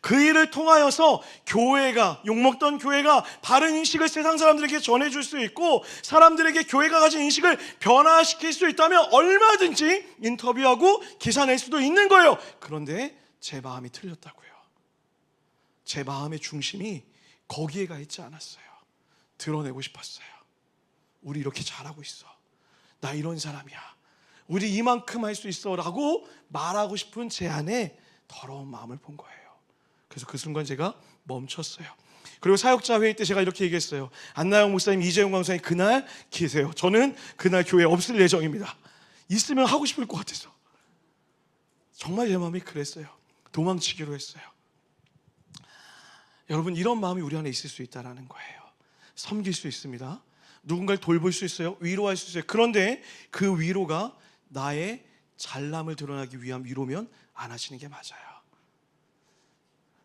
Speaker 1: 그 일을 통하여서 교회가, 욕먹던 교회가 바른 인식을 세상 사람들에게 전해줄 수 있고 사람들에게 교회가 가진 인식을 변화시킬 수 있다면 얼마든지 인터뷰하고 기사 낼 수도 있는 거예요. 그런데 제 마음이 틀렸다고요. 제 마음의 중심이 거기에 가 있지 않았어요. 드러내고 싶었어요. 우리 이렇게 잘하고 있어, 나 이런 사람이야, 우리 이만큼 할 수 있어 라고 말하고 싶은 제 안에 더러운 마음을 본 거예요. 그래서 그 순간 제가 멈췄어요. 그리고 사역자 회의 때 제가 이렇게 얘기했어요. 안나영 목사님, 이재용 강사님 그날 계세요. 저는 그날 교회에 없을 예정입니다. 있으면 하고 싶을 것 같아서 정말 제 마음이 그랬어요. 도망치기로 했어요. 여러분, 이런 마음이 우리 안에 있을 수 있다는 거예요. 섬길 수 있습니다. 누군가를 돌볼 수 있어요. 위로할 수 있어요. 그런데 그 위로가 나의 잘남을 드러나기 위한 위로면 안 하시는 게 맞아요.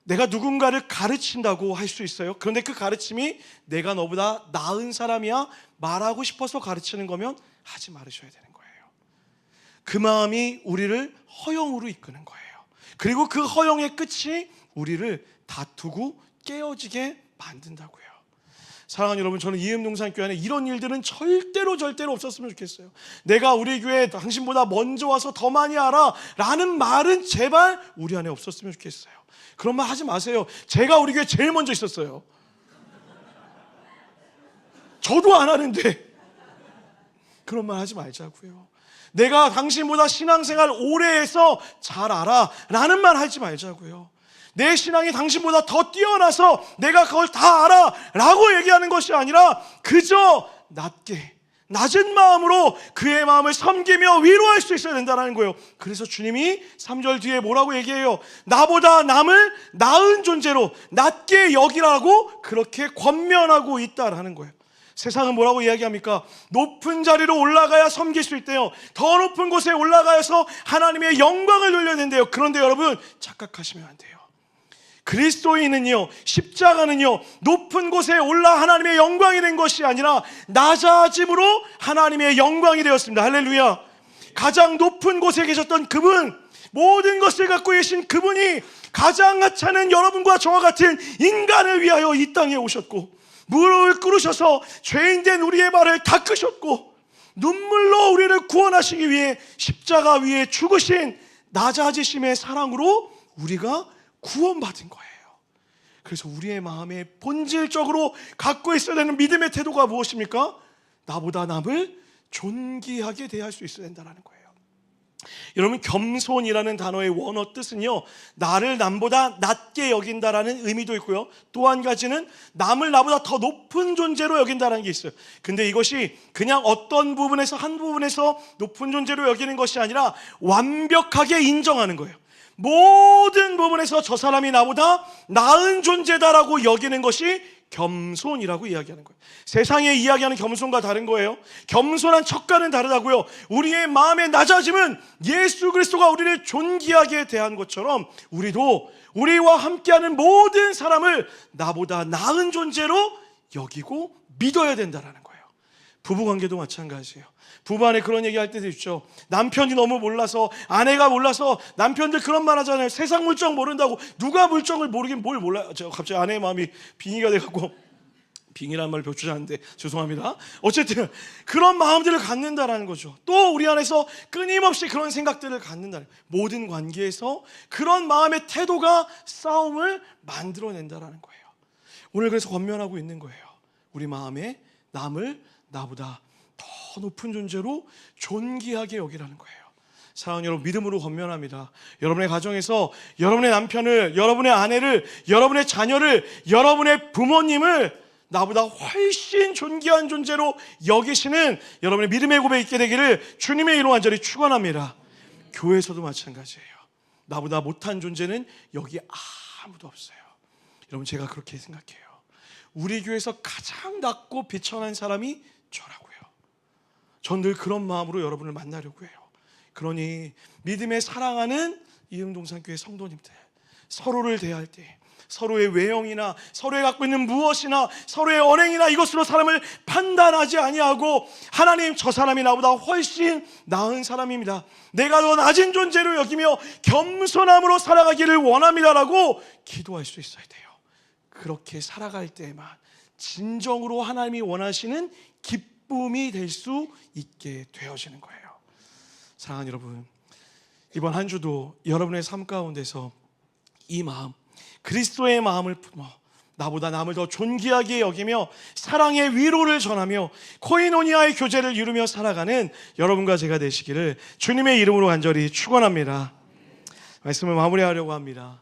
Speaker 1: 내가 누군가를 가르친다고 할 수 있어요. 그런데 그 가르침이 내가 너보다 나은 사람이야 말하고 싶어서 가르치는 거면 하지 말으셔야 되는 거예요. 그 마음이 우리를 허영으로 이끄는 거예요. 그리고 그 허영의 끝이 우리를 다투고 깨어지게 만든다고요. 사랑하는 여러분, 저는 이음동산교회 안에 이런 일들은 절대로 없었으면 좋겠어요. 내가 우리 교회에 당신보다 먼저 와서 더 많이 알아 라는 말은 제발 우리 안에 없었으면 좋겠어요. 그런 말 하지 마세요. 제가 우리 교회에 제일 먼저 있었어요. 저도 안 하는데 그런 말 하지 말자고요. 내가 당신보다 신앙생활 오래 해서 잘 알아 라는 말 하지 말자고요. 내 신앙이 당신보다 더 뛰어나서 내가 그걸 다 알아 라고 얘기하는 것이 아니라 그저 낮은 마음으로 그의 마음을 섬기며 위로할 수 있어야 된다는 거예요. 그래서 주님이 3절 뒤에 뭐라고 얘기해요? 나보다 남을 나은 존재로 낮게 여기라고 그렇게 권면하고 있다라는 거예요. 세상은 뭐라고 이야기합니까? 높은 자리로 올라가야 섬길 수 있대요. 더 높은 곳에 올라가서 하나님의 영광을 돌려야 된대요. 그런데 여러분, 착각하시면 안 돼요. 그리스도인은요, 십자가는요, 높은 곳에 올라 하나님의 영광이 된 것이 아니라 낮아짐으로 하나님의 영광이 되었습니다. 할렐루야. 가장 높은 곳에 계셨던 그분, 모든 것을 갖고 계신 그분이 가장 하찮은 여러분과 저와 같은 인간을 위하여 이 땅에 오셨고, 무릎을 꿇으셔서 죄인된 우리의 발을 닦으셨고, 눈물로 우리를 구원하시기 위해 십자가 위에 죽으신 낮아지심의 사랑으로 우리가 구원받은 거예요. 그래서 우리의 마음에 본질적으로 갖고 있어야 되는 믿음의 태도가 무엇입니까? 나보다 남을 존귀하게 대할 수 있어야 된다는 거예요. 여러분, 겸손이라는 단어의 원어 뜻은요, 나를 남보다 낮게 여긴다라는 의미도 있고요, 또 한 가지는 남을 나보다 더 높은 존재로 여긴다는 게 있어요. 근데 이것이 그냥 어떤 부분에서 한 부분에서 높은 존재로 여기는 것이 아니라 완벽하게 인정하는 거예요. 모든 부분에서 저 사람이 나보다 나은 존재다라고 여기는 것이 겸손이라고 이야기하는 거예요. 세상에 이야기하는 겸손과 다른 거예요. 겸손한 척과는 다르다고요. 우리의 마음의 낮아짐은 예수 그리스도가 우리를 존귀하게 대한 것처럼 우리도 우리와 함께하는 모든 사람을 나보다 나은 존재로 여기고 믿어야 된다는 거예요. 부부관계도 마찬가지예요. 부부 안에 그런 얘기할 때도 있죠. 남편이 너무 몰라서, 아내가 몰라서, 남편들 그런 말 하잖아요. 세상 물정 모른다고. 누가 물정을 모르긴 뭘 몰라요. 제가 갑자기 아내의 마음이 빙의가 돼갖고, 빙의라는 말을 배우지 않는데 죄송합니다. 어쨌든 그런 마음들을 갖는다라는 거죠. 또 우리 안에서 끊임없이 그런 생각들을 갖는다는 거예요. 모든 관계에서 그런 마음의 태도가 싸움을 만들어낸다라는 거예요. 오늘 그래서 권면하고 있는 거예요. 우리 마음에 남을 나보다 더 높은 존재로 존귀하게 여기라는 거예요. 사랑하는 여러분, 믿음으로 권면합니다. 여러분의 가정에서 여러분의 남편을, 여러분의 아내를, 여러분의 자녀를, 여러분의 부모님을 나보다 훨씬 존귀한 존재로 여기시는 여러분의 믿음의 고백이 있게 되기를 주님의 이름으로 간절히 축원합니다. 교회에서도 마찬가지예요. 나보다 못한 존재는 여기 아무도 없어요. 여러분, 제가 그렇게 생각해요. 우리 교회에서 가장 낮고 비천한 사람이 저라고요. 전 늘 그런 마음으로 여러분을 만나려고 해요. 그러니 믿음에 사랑하는 이음동산교회 성도님들, 서로를 대할 때 서로의 외형이나 서로의 갖고 있는 무엇이나 서로의 언행이나 이것으로 사람을 판단하지 아니하고, 하나님, 저 사람이 나보다 훨씬 나은 사람입니다, 내가 더 낮은 존재로 여기며 겸손함으로 살아가기를 원합니다라고 기도할 수 있어야 돼요. 그렇게 살아갈 때에만 진정으로 하나님이 원하시는 기쁨이 될 수 있게 되어지는 거예요. 사랑하는 여러분, 이번 한 주도 여러분의 삶 가운데서 이 마음, 그리스도의 마음을 품어 나보다 남을 더 존귀하게 여기며 사랑의 위로를 전하며 코이노니아의 교제를 이루며 살아가는 여러분과 제가 되시기를 주님의 이름으로 간절히 축원합니다. 말씀을 마무리하려고 합니다.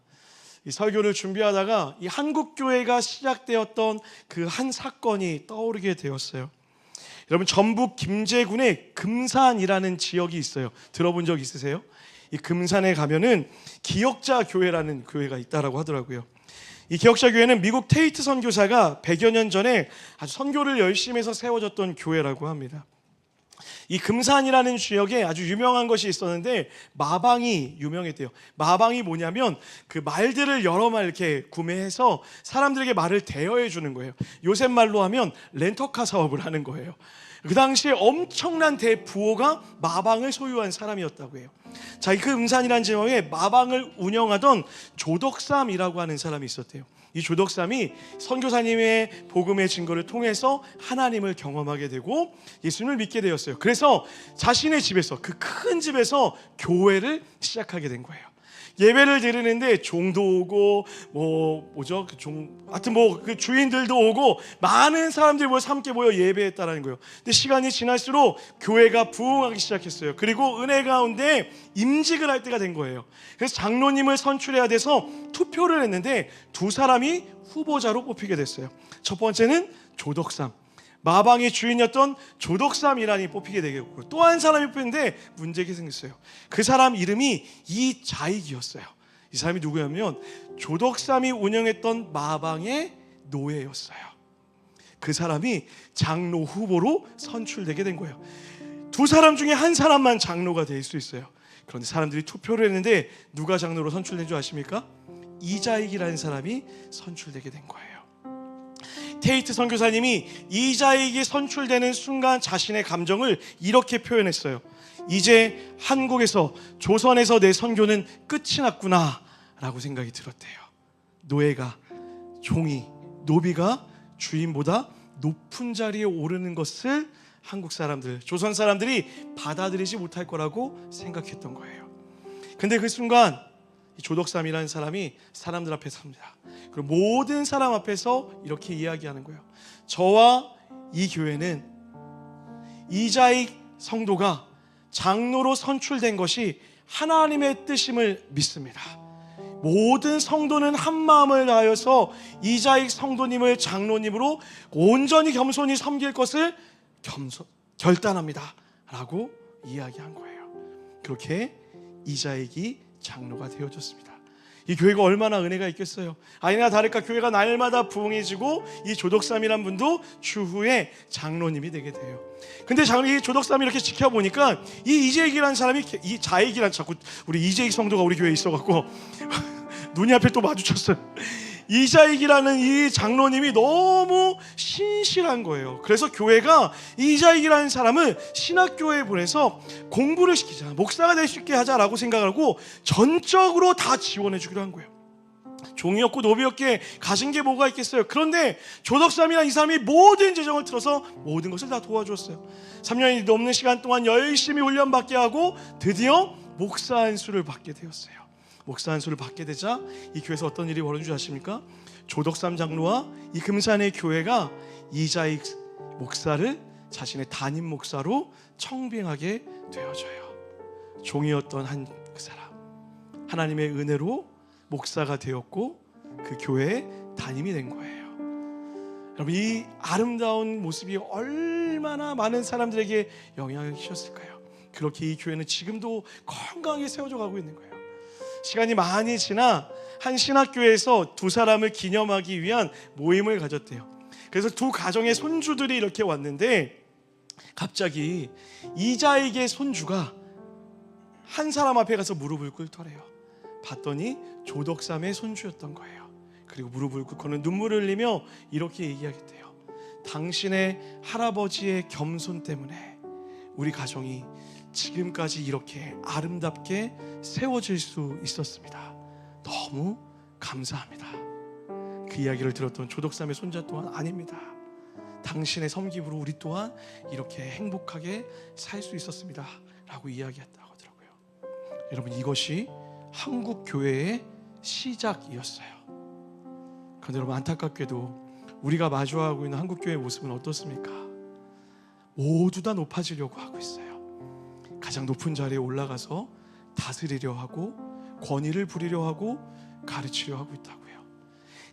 Speaker 1: 이 설교를 준비하다가 이 한국교회가 시작되었던 그 한 사건이 떠오르게 되었어요. 여러분 전북 김제군에 금산이라는 지역이 있어요. 들어본 적 있으세요? 이 금산에 가면은 기역자 교회라는 교회가 있다라고 하더라고요. 이 기역자 교회는 미국 테이트 선교사가 100여 년 전에 아주 선교를 열심히 해서 세워졌던 교회라고 합니다. 이 금산이라는 지역에 아주 유명한 것이 있었는데 마방이 유명했대요. 마방이 뭐냐면 그 말들을 여러 말 이렇게 구매해서 사람들에게 말을 대여해 주는 거예요. 요새 말로 하면 렌터카 사업을 하는 거예요. 그 당시에 엄청난 대부호가 마방을 소유한 사람이었다고 해요. 자, 그 금산이라는 지역에 마방을 운영하던 조덕삼이라고 하는 사람이 있었대요. 이 조덕삼이 선교사님의 복음의 증거를 통해서 하나님을 경험하게 되고 예수님을 믿게 되었어요. 그래서 자신의 집에서, 그 큰 집에서 교회를 시작하게 된 거예요. 예배를 드리는데 종도 오고 하여튼 그 주인들도 오고 많은 사람들이 모여서 함께 모여 예배했다라는 거예요. 근데 시간이 지날수록 교회가 부흥하기 시작했어요. 그리고 은혜 가운데 임직을 할 때가 된 거예요. 그래서 장로님을 선출해야 돼서 투표를 했는데 두 사람이 후보자로 뽑히게 됐어요. 첫 번째는 조덕삼, 마방의 주인이었던 조덕삼이라니 뽑히게 되겠고, 또 한 사람이 뽑혔는데 문제가 생겼어요. 그 사람 이름이 이자익이었어요. 이 사람이 누구냐면 조덕삼이 운영했던 마방의 노예였어요. 그 사람이 장로 후보로 선출되게 된 거예요. 두 사람 중에 한 사람만 장로가 될 수 있어요. 그런데 사람들이 투표를 했는데 누가 장로로 선출된 줄 아십니까? 이자익이라는 사람이 선출되게 된 거예요. 테이트 선교사님이 이자익이 선출되는 순간 자신의 감정을 이렇게 표현했어요. 이제 한국에서, 조선에서 내 선교는 끝이 났구나 라고 생각이 들었대요. 노예가, 종이, 노비가 주인보다 높은 자리에 오르는 것을 한국 사람들, 조선 사람들이 받아들이지 못할 거라고 생각했던 거예요. 근데 그 순간 조덕삼이라는 사람이 사람들 앞에 섭니다. 그리고 모든 사람 앞에서 이렇게 이야기하는 거예요. 저와 이 교회는 이자익 성도가 장로로 선출된 것이 하나님의 뜻임을 믿습니다. 모든 성도는 한 마음을 다하여서 이자익 성도님을 장로님으로 온전히 겸손히 섬길 것을 결단합니다 라고 이야기한 거예요. 그렇게 이자익이 장로가 되어졌습니다. 이 교회가 얼마나 은혜가 있겠어요. 아니나 다를까 교회가 날마다 부흥해지고 이 조덕삼이란 분도 추후에 장로님이 되게 돼요. 근데 이 조덕삼이 이렇게 지켜보니까 이 이재익이라는 사람이, 이 자익이란, 자꾸 우리 이재익 성도가 우리 교회에 있어갖고 눈이 앞에 또 마주쳤어요. 이자익이라는 이 장로님이 너무 신실한 거예요. 그래서 교회가 이자익이라는 사람을 신학교에 보내서 공부를 시키자, 목사가 될 수 있게 하자라고 생각하고 전적으로 다 지원해 주기로 한 거예요. 종이었고 노비였기에 가진 게 뭐가 있겠어요. 그런데 조덕삼이라는 이 사람이 모든 재정을 틀어서 모든 것을 다 도와주었어요. 3년이 넘는 시간 동안 열심히 훈련받게 하고 드디어 목사 안수를 받게 되었어요. 목사 안수를 받게 되자 이 교회에서 어떤 일이 벌어진 줄 아십니까? 조덕삼 장로와 이 금산의 교회가 이자익 목사를 자신의 담임 목사로 청빙하게 되어져요. 종이었던 그 사람, 하나님의 은혜로 목사가 되었고 그 교회의 담임이 된 거예요. 여러분, 이 아름다운 모습이 얼마나 많은 사람들에게 영향을 끼쳤을까요? 그렇게 이 교회는 지금도 건강하게 세워져 가고 있는 거예요. 시간이 많이 지나 한 신학교에서 두 사람을 기념하기 위한 모임을 가졌대요. 그래서 두 가정의 손주들이 이렇게 왔는데 갑자기 이자익의 손주가 한 사람 앞에 가서 무릎을 꿇더래요. 봤더니 조덕삼의 손주였던 거예요. 그리고 무릎을 꿇고는 눈물을 흘리며 이렇게 얘기하겠대요. 당신의 할아버지의 겸손 때문에 우리 가정이 지금까지 이렇게 아름답게 세워질 수 있었습니다. 너무 감사합니다. 그 이야기를 들었던 조덕삼의 손자 또한 아닙니다. 당신의 섬김으로 우리 또한 이렇게 행복하게 살 수 있었습니다 라고 이야기했다고 하더라고요. 여러분, 이것이 한국 교회의 시작이었어요. 그런데 여러분, 안타깝게도 우리가 마주하고 있는 한국 교회의 모습은 어떻습니까? 모두 다 높아지려고 하고 있어요. 가장 높은 자리에 올라가서 다스리려 하고 권위를 부리려 하고 가르치려 하고 있다고요.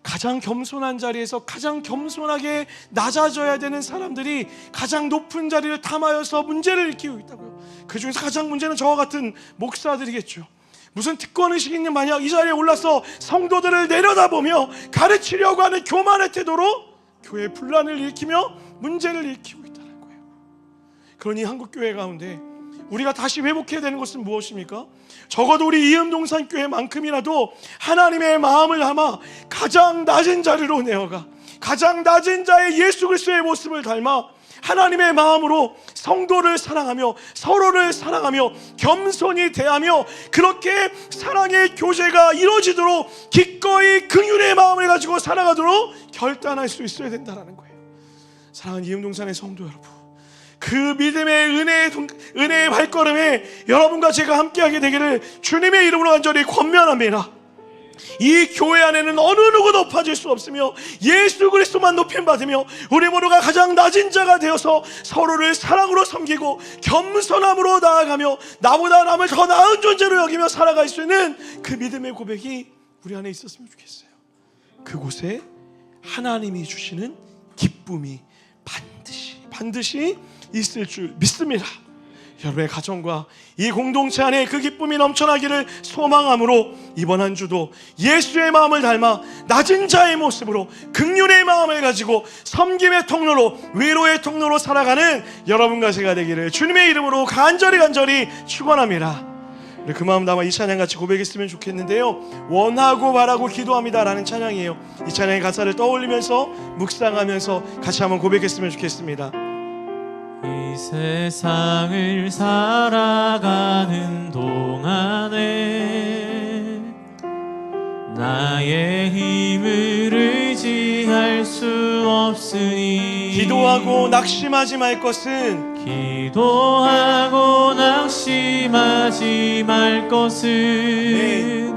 Speaker 1: 가장 겸손한 자리에서 가장 겸손하게 낮아져야 되는 사람들이 가장 높은 자리를 탐하여서 문제를 일으키고 있다고요. 그 중에서 가장 문제는 저와 같은 목사들이겠죠. 무슨 특권의식이 있는 마냥 이 자리에 올라서 성도들을 내려다보며 가르치려고 하는 교만의 태도로 교회에 분란을 일으키며 문제를 일으키고 있다는 거예요. 그러니 한국교회 가운데 우리가 다시 회복해야 되는 것은 무엇입니까? 적어도 우리 이음동산 교회만큼이라도 하나님의 마음을 담아 가장 낮은 자리로 내어가 가장 낮은 자의 예수 그리스도의 모습을 닮아 하나님의 마음으로 성도를 사랑하며 서로를 사랑하며 겸손히 대하며 그렇게 사랑의 교제가 이루어지도록 기꺼이 긍휼의 마음을 가지고 살아가도록 결단할 수 있어야 된다는 거예요. 사랑하는 이음동산의 성도 여러분, 그 믿음의 은혜의 발걸음에 여러분과 제가 함께하게 되기를 주님의 이름으로 간절히 권면합니다. 이 교회 안에는 어느 누구도 높아질 수 없으며 예수 그리스도만 높임 받으며 우리 모두가 가장 낮은 자가 되어서 서로를 사랑으로 섬기고 겸손함으로 나아가며 나보다 남을 더 나은 존재로 여기며 살아갈 수 있는 그 믿음의 고백이 우리 안에 있었으면 좋겠어요. 그곳에 하나님이 주시는 기쁨이 반드시 있을 줄 믿습니다. 여러분의 가정과 이 공동체 안에 그 기쁨이 넘쳐나기를 소망함으로 이번 한 주도 예수의 마음을 닮아 낮은 자의 모습으로 긍휼의 마음을 가지고 섬김의 통로로 위로의 통로로 살아가는 여러분과 제가 되기를 주님의 이름으로 간절히 축원합니다. 그 마음 담아 이 찬양 같이 고백했으면 좋겠는데요, 원하고 바라고 기도합니다 라는 찬양이에요. 이 찬양의 가사를 떠올리면서 묵상하면서 같이 한번 고백했으면 좋겠습니다.
Speaker 2: 이 세상을 살아가는 동안에 나의 힘을 의지할 수 없으니
Speaker 1: 기도하고 낙심하지 말 것은
Speaker 2: 기도하고 낙심하지 말 것은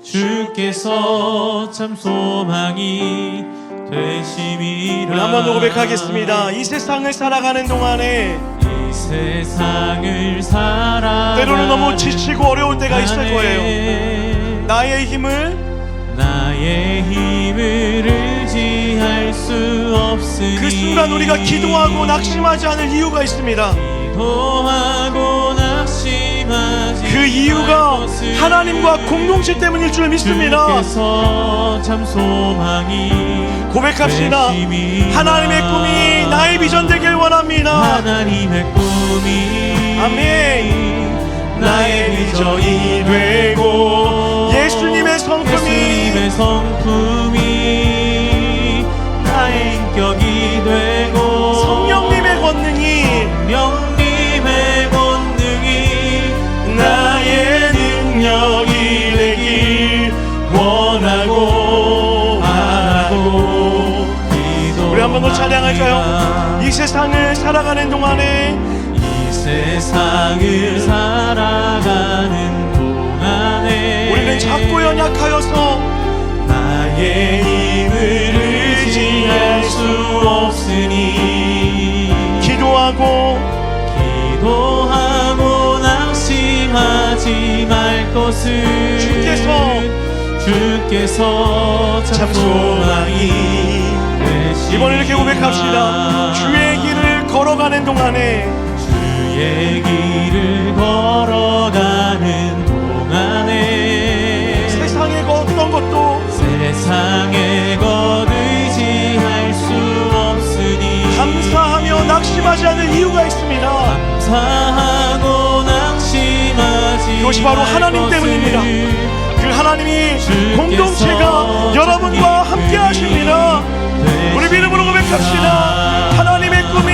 Speaker 2: 주께서 참 소망이 되심이라.
Speaker 1: 우리 한 번 더 고백하겠습니다. 이 세상을 살아가는 동안에
Speaker 2: 이 세상을 살아가는
Speaker 1: 때로는 너무 지치고 어려울 때가 있을 거예요. 나의 힘을
Speaker 2: 의지할 수 없으니
Speaker 1: 그 순간 우리가 기도하고 낙심하지 않을 이유가 있습니다.
Speaker 2: 기도하고 낙심하지
Speaker 1: 그 이유가 하나님과 공동체 때문일 줄 믿습니다.
Speaker 2: 주께서 참 소망이
Speaker 1: 고백합시다. 하나님의 꿈이 나의 비전 되길 원합니다.
Speaker 2: 하나님의 꿈이
Speaker 1: 아멘.
Speaker 2: 나의 비전이 되고
Speaker 1: 예수님의 성품이
Speaker 2: 나의 인격이 되고
Speaker 1: 성령님의 권능이
Speaker 2: 나의 능력이 되길 원하고 바라고
Speaker 1: 우리 한 번 더 찬양할까요? 이 세상을 살아가는 동안에
Speaker 2: 이 세상을 살아가는 동안에
Speaker 1: 우리는 작고 연약하여서
Speaker 2: 나의 힘을 의지할 수 없으니 기도하고 낙심하지 말 것은 주께서 참 소망이 되시니라.
Speaker 1: 이번에 이렇게 고백합시다. 주의 길을 걸어가는 동안에 세상의 어떤 것도
Speaker 2: 세상의 것 의지할 수 없으니
Speaker 1: 감사하며 낙심하지 않을 이유가 있습니다.
Speaker 2: 감사하고 낙심하지
Speaker 1: 그것이 바로 하나님 때문입니다. 그 하나님이 공동체가 여러분과 함께 하십니다. 우리 믿음으로 고백합시다. 하나님의 꿈이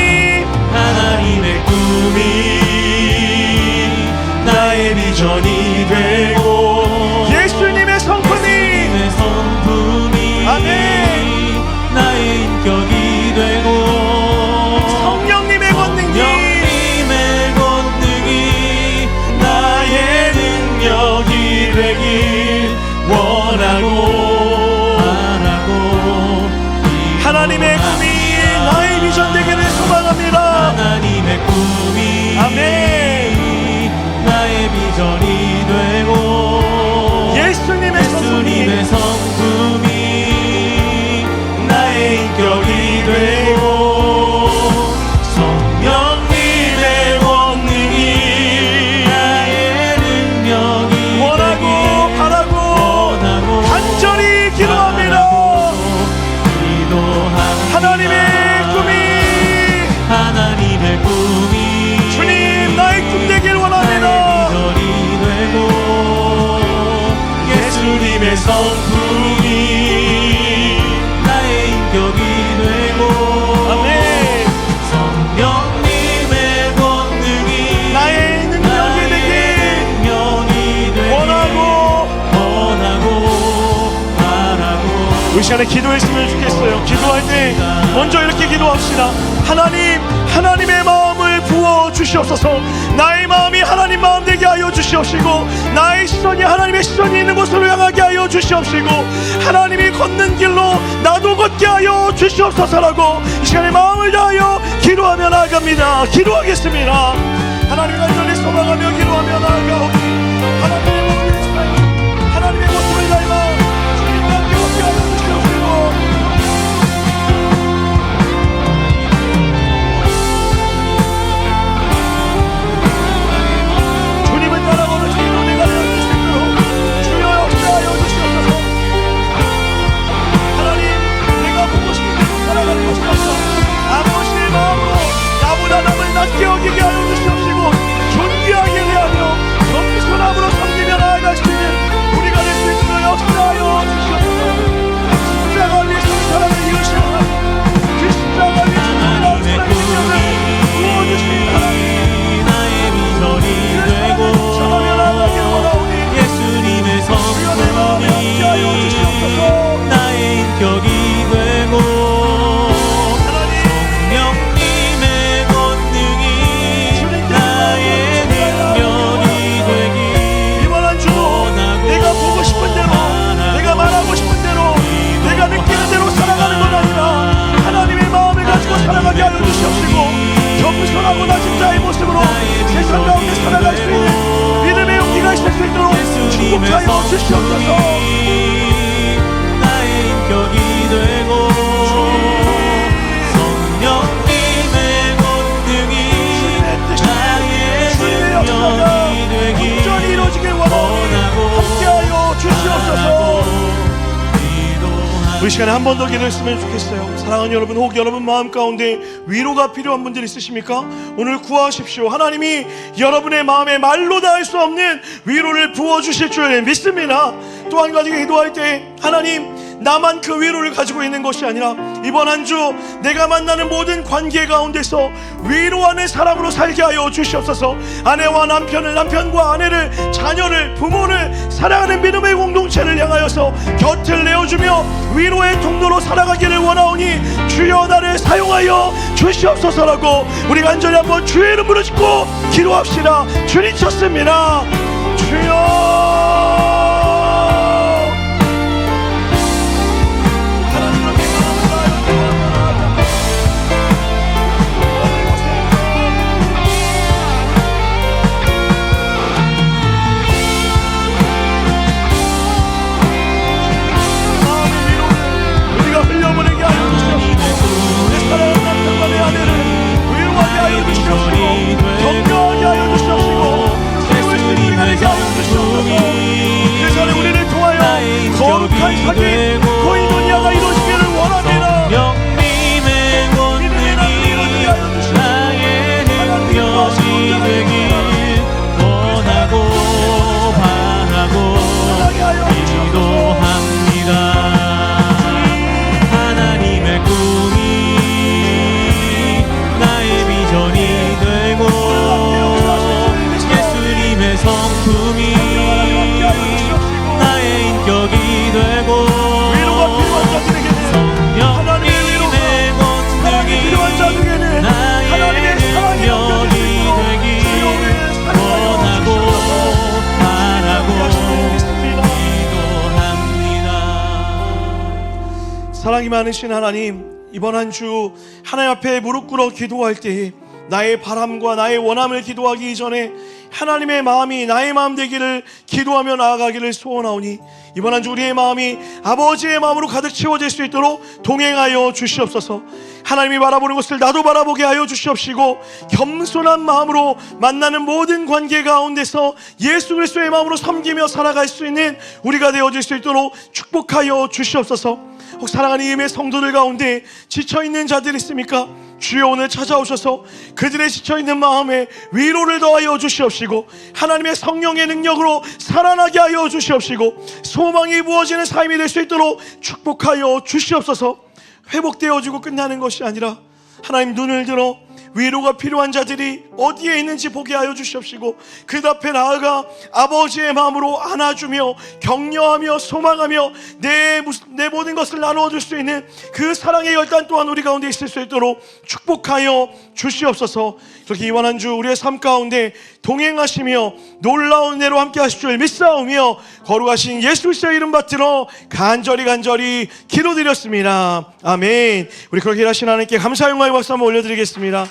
Speaker 2: 나의 비전이 되고
Speaker 1: 예수님의 성품이 아멘.
Speaker 2: 나의 인격이 되고
Speaker 1: 성령님의 권능이
Speaker 2: 나의 능력이 되길 원하고 바라고
Speaker 1: 하나님의 꿈이 나의 비전 되기를 소망합니다.
Speaker 2: 하나님의
Speaker 1: 시간에 기도했으면 좋겠어요. 기도할 때 먼저 이렇게 기도합시다. 하나님, 하나님의 마음을 부어 주시옵소서. 나의 마음이 하나님 마음 되게 하여 주시옵시고, 나의 시선이 하나님의 시선이 있는 곳으로 향하게 하여 주시옵시고, 하나님이 걷는 길로 나도 걷게 하여 주시옵소서라고 이 시간에 마음을 다하여 기도하며 나아갑니다. 기도하겠습니다. 하나님 간절히 소망하며 기도하며 나아가오니 하나님의 마음을 사랑, 하나님의 모습을 닮아 주님과 함께 걷게 하여 주시옵시고, 주님을 따라 걸으시기로 내가 되었을 수 있도록 주여 역사하여 주시옵소서. 하나님, 내가 보고 싶은 대로 살아가는 것이 없어 아버지의 마음으로 나보다 남을 낮게 여기게 하여 주시옵시고, 존귀하게 대하며 겸손함으로 섬기며 나아갈 수 있는 우리가 될 수 있도록 역사하여 주시옵소서. 십자가 위에서 사랑을 이루시는 하나님, 그 십자가 위에서 사랑을 부어주시는 하나님,
Speaker 2: 나의 비전이 되고 예수님의 성품이 나의 인격이 되고 성령님의 권능이 나의 능력이 되기
Speaker 1: 이번 한 주 내가 보고 싶은 대로, 내가 말하고 싶은 대로, 내가 느끼는 대로 살아가는 건 아니라 하나님의 마음을 가지고 살아가게 하여 주시옵시고, 겸손하고 낮은 자의 모습으로 세상 가운데 살아갈 수 있는 믿음의 용기가 있을 수 있도록 축복하여 주시옵소서.
Speaker 2: 나의 인격이 되고 성령님의 권능이 나의 능력이 되기
Speaker 1: 온전히 이루어지길 원하고 함께하여 주시옵소서. 우리 시간에 한 번 더 기도했으면 좋겠어요. 사랑하는 여러분, 혹 여러분 마음 가운데 위로가 필요한 분들 있으십니까? 오늘 구하십시오. 하나님이 여러분의 마음에 말로 다 할 수 없는 위로를 부어주실 줄 믿습니다. 또 한 가지 기도할 때 하나님, 나만 그 위로를 가지고 있는 것이 아니라 이번 한 주 내가 만나는 모든 관계 가운데서 위로하는 사람으로 살게 하여 주시옵소서. 아내와 남편을, 남편과 아내를, 자녀를, 부모를 사랑하는 믿음의 공동체를 향하여서 곁을 내어주며 위로의 통로로 살아가기를 원하오니 주여 나를 사용하여 주시옵소서라고 우리 간절히 한번 주의 이름 부르짖고 기도합시다. 주님 쳤습니다. 주여, 흘려보내게 하여 주시옵시고, 내 사랑하는 남편과 내 아내를 위로하게 하여 주시옵시고, 격려하게 하여 주시옵시고, 최고의 승리가 되게 하여 주시옵소서. 그 전에 우리를 통하여 거룩한 사기 코이노니아가 이루어지기를 원합니다.
Speaker 2: 성령님의 권능이 나의 능력이 되길 원하고 바라고 기도합니다. 하나님의 꿈이 나의 비전이 되고 예수님의 성품이 나의 인격이 되고
Speaker 1: 위로가 필요한 자들에게는
Speaker 2: 성령님의 권능이 나의 능력이 되기 원하고 바라고 기도합니다.
Speaker 1: 사랑이 많으신 하나님, 이번 한 주 하나님 앞에 무릎 꿇어 기도할 때 나의 바람과 나의 원함을 기도하기 이전에 하나님의 마음이 나의 마음 되기를 기도하며 나아가기를 소원하오니 이번 한 주 우리의 마음이 아버지의 마음으로 가득 채워질 수 있도록 동행하여 주시옵소서. 하나님이 바라보는 것을 나도 바라보게 하여 주시옵시고, 겸손한 마음으로 만나는 모든 관계 가운데서 예수 그리스도의 마음으로 섬기며 살아갈 수 있는 우리가 되어질 수 있도록 축복하여 주시옵소서. 혹 사랑하는 이음의 성도들 가운데 지쳐있는 자들 있습니까? 주여 오늘 찾아오셔서 그들의 지쳐있는 마음에 위로를 더하여 주시옵시고, 하나님의 성령의 능력으로 살아나게 하여 주시옵시고, 소망이 부어지는 삶이 될 수 있도록 축복하여 주시옵소서. 회복되어지고 끝나는 것이 아니라 하나님 눈을 들어 위로가 필요한 자들이 어디에 있는지 보게 하여 주시옵시고 그 앞에 나아가 아버지의 마음으로 안아주며 격려하며 소망하며 내 모든 것을 나누어 줄 수 있는 그 사랑의 열단 또한 우리 가운데 있을 수 있도록 축복하여 주시옵소서. 그렇게 이번 한 주 우리의 삶 가운데 동행하시며 놀라운 은혜로 함께 하실 줄 믿사오며 거룩하신 예수 그리스도의 이름 받들어 간절히 기도드렸습니다. 아멘. 우리 그렇게 일하신 하나님께 감사 영광의 박수 한번 올려드리겠습니다.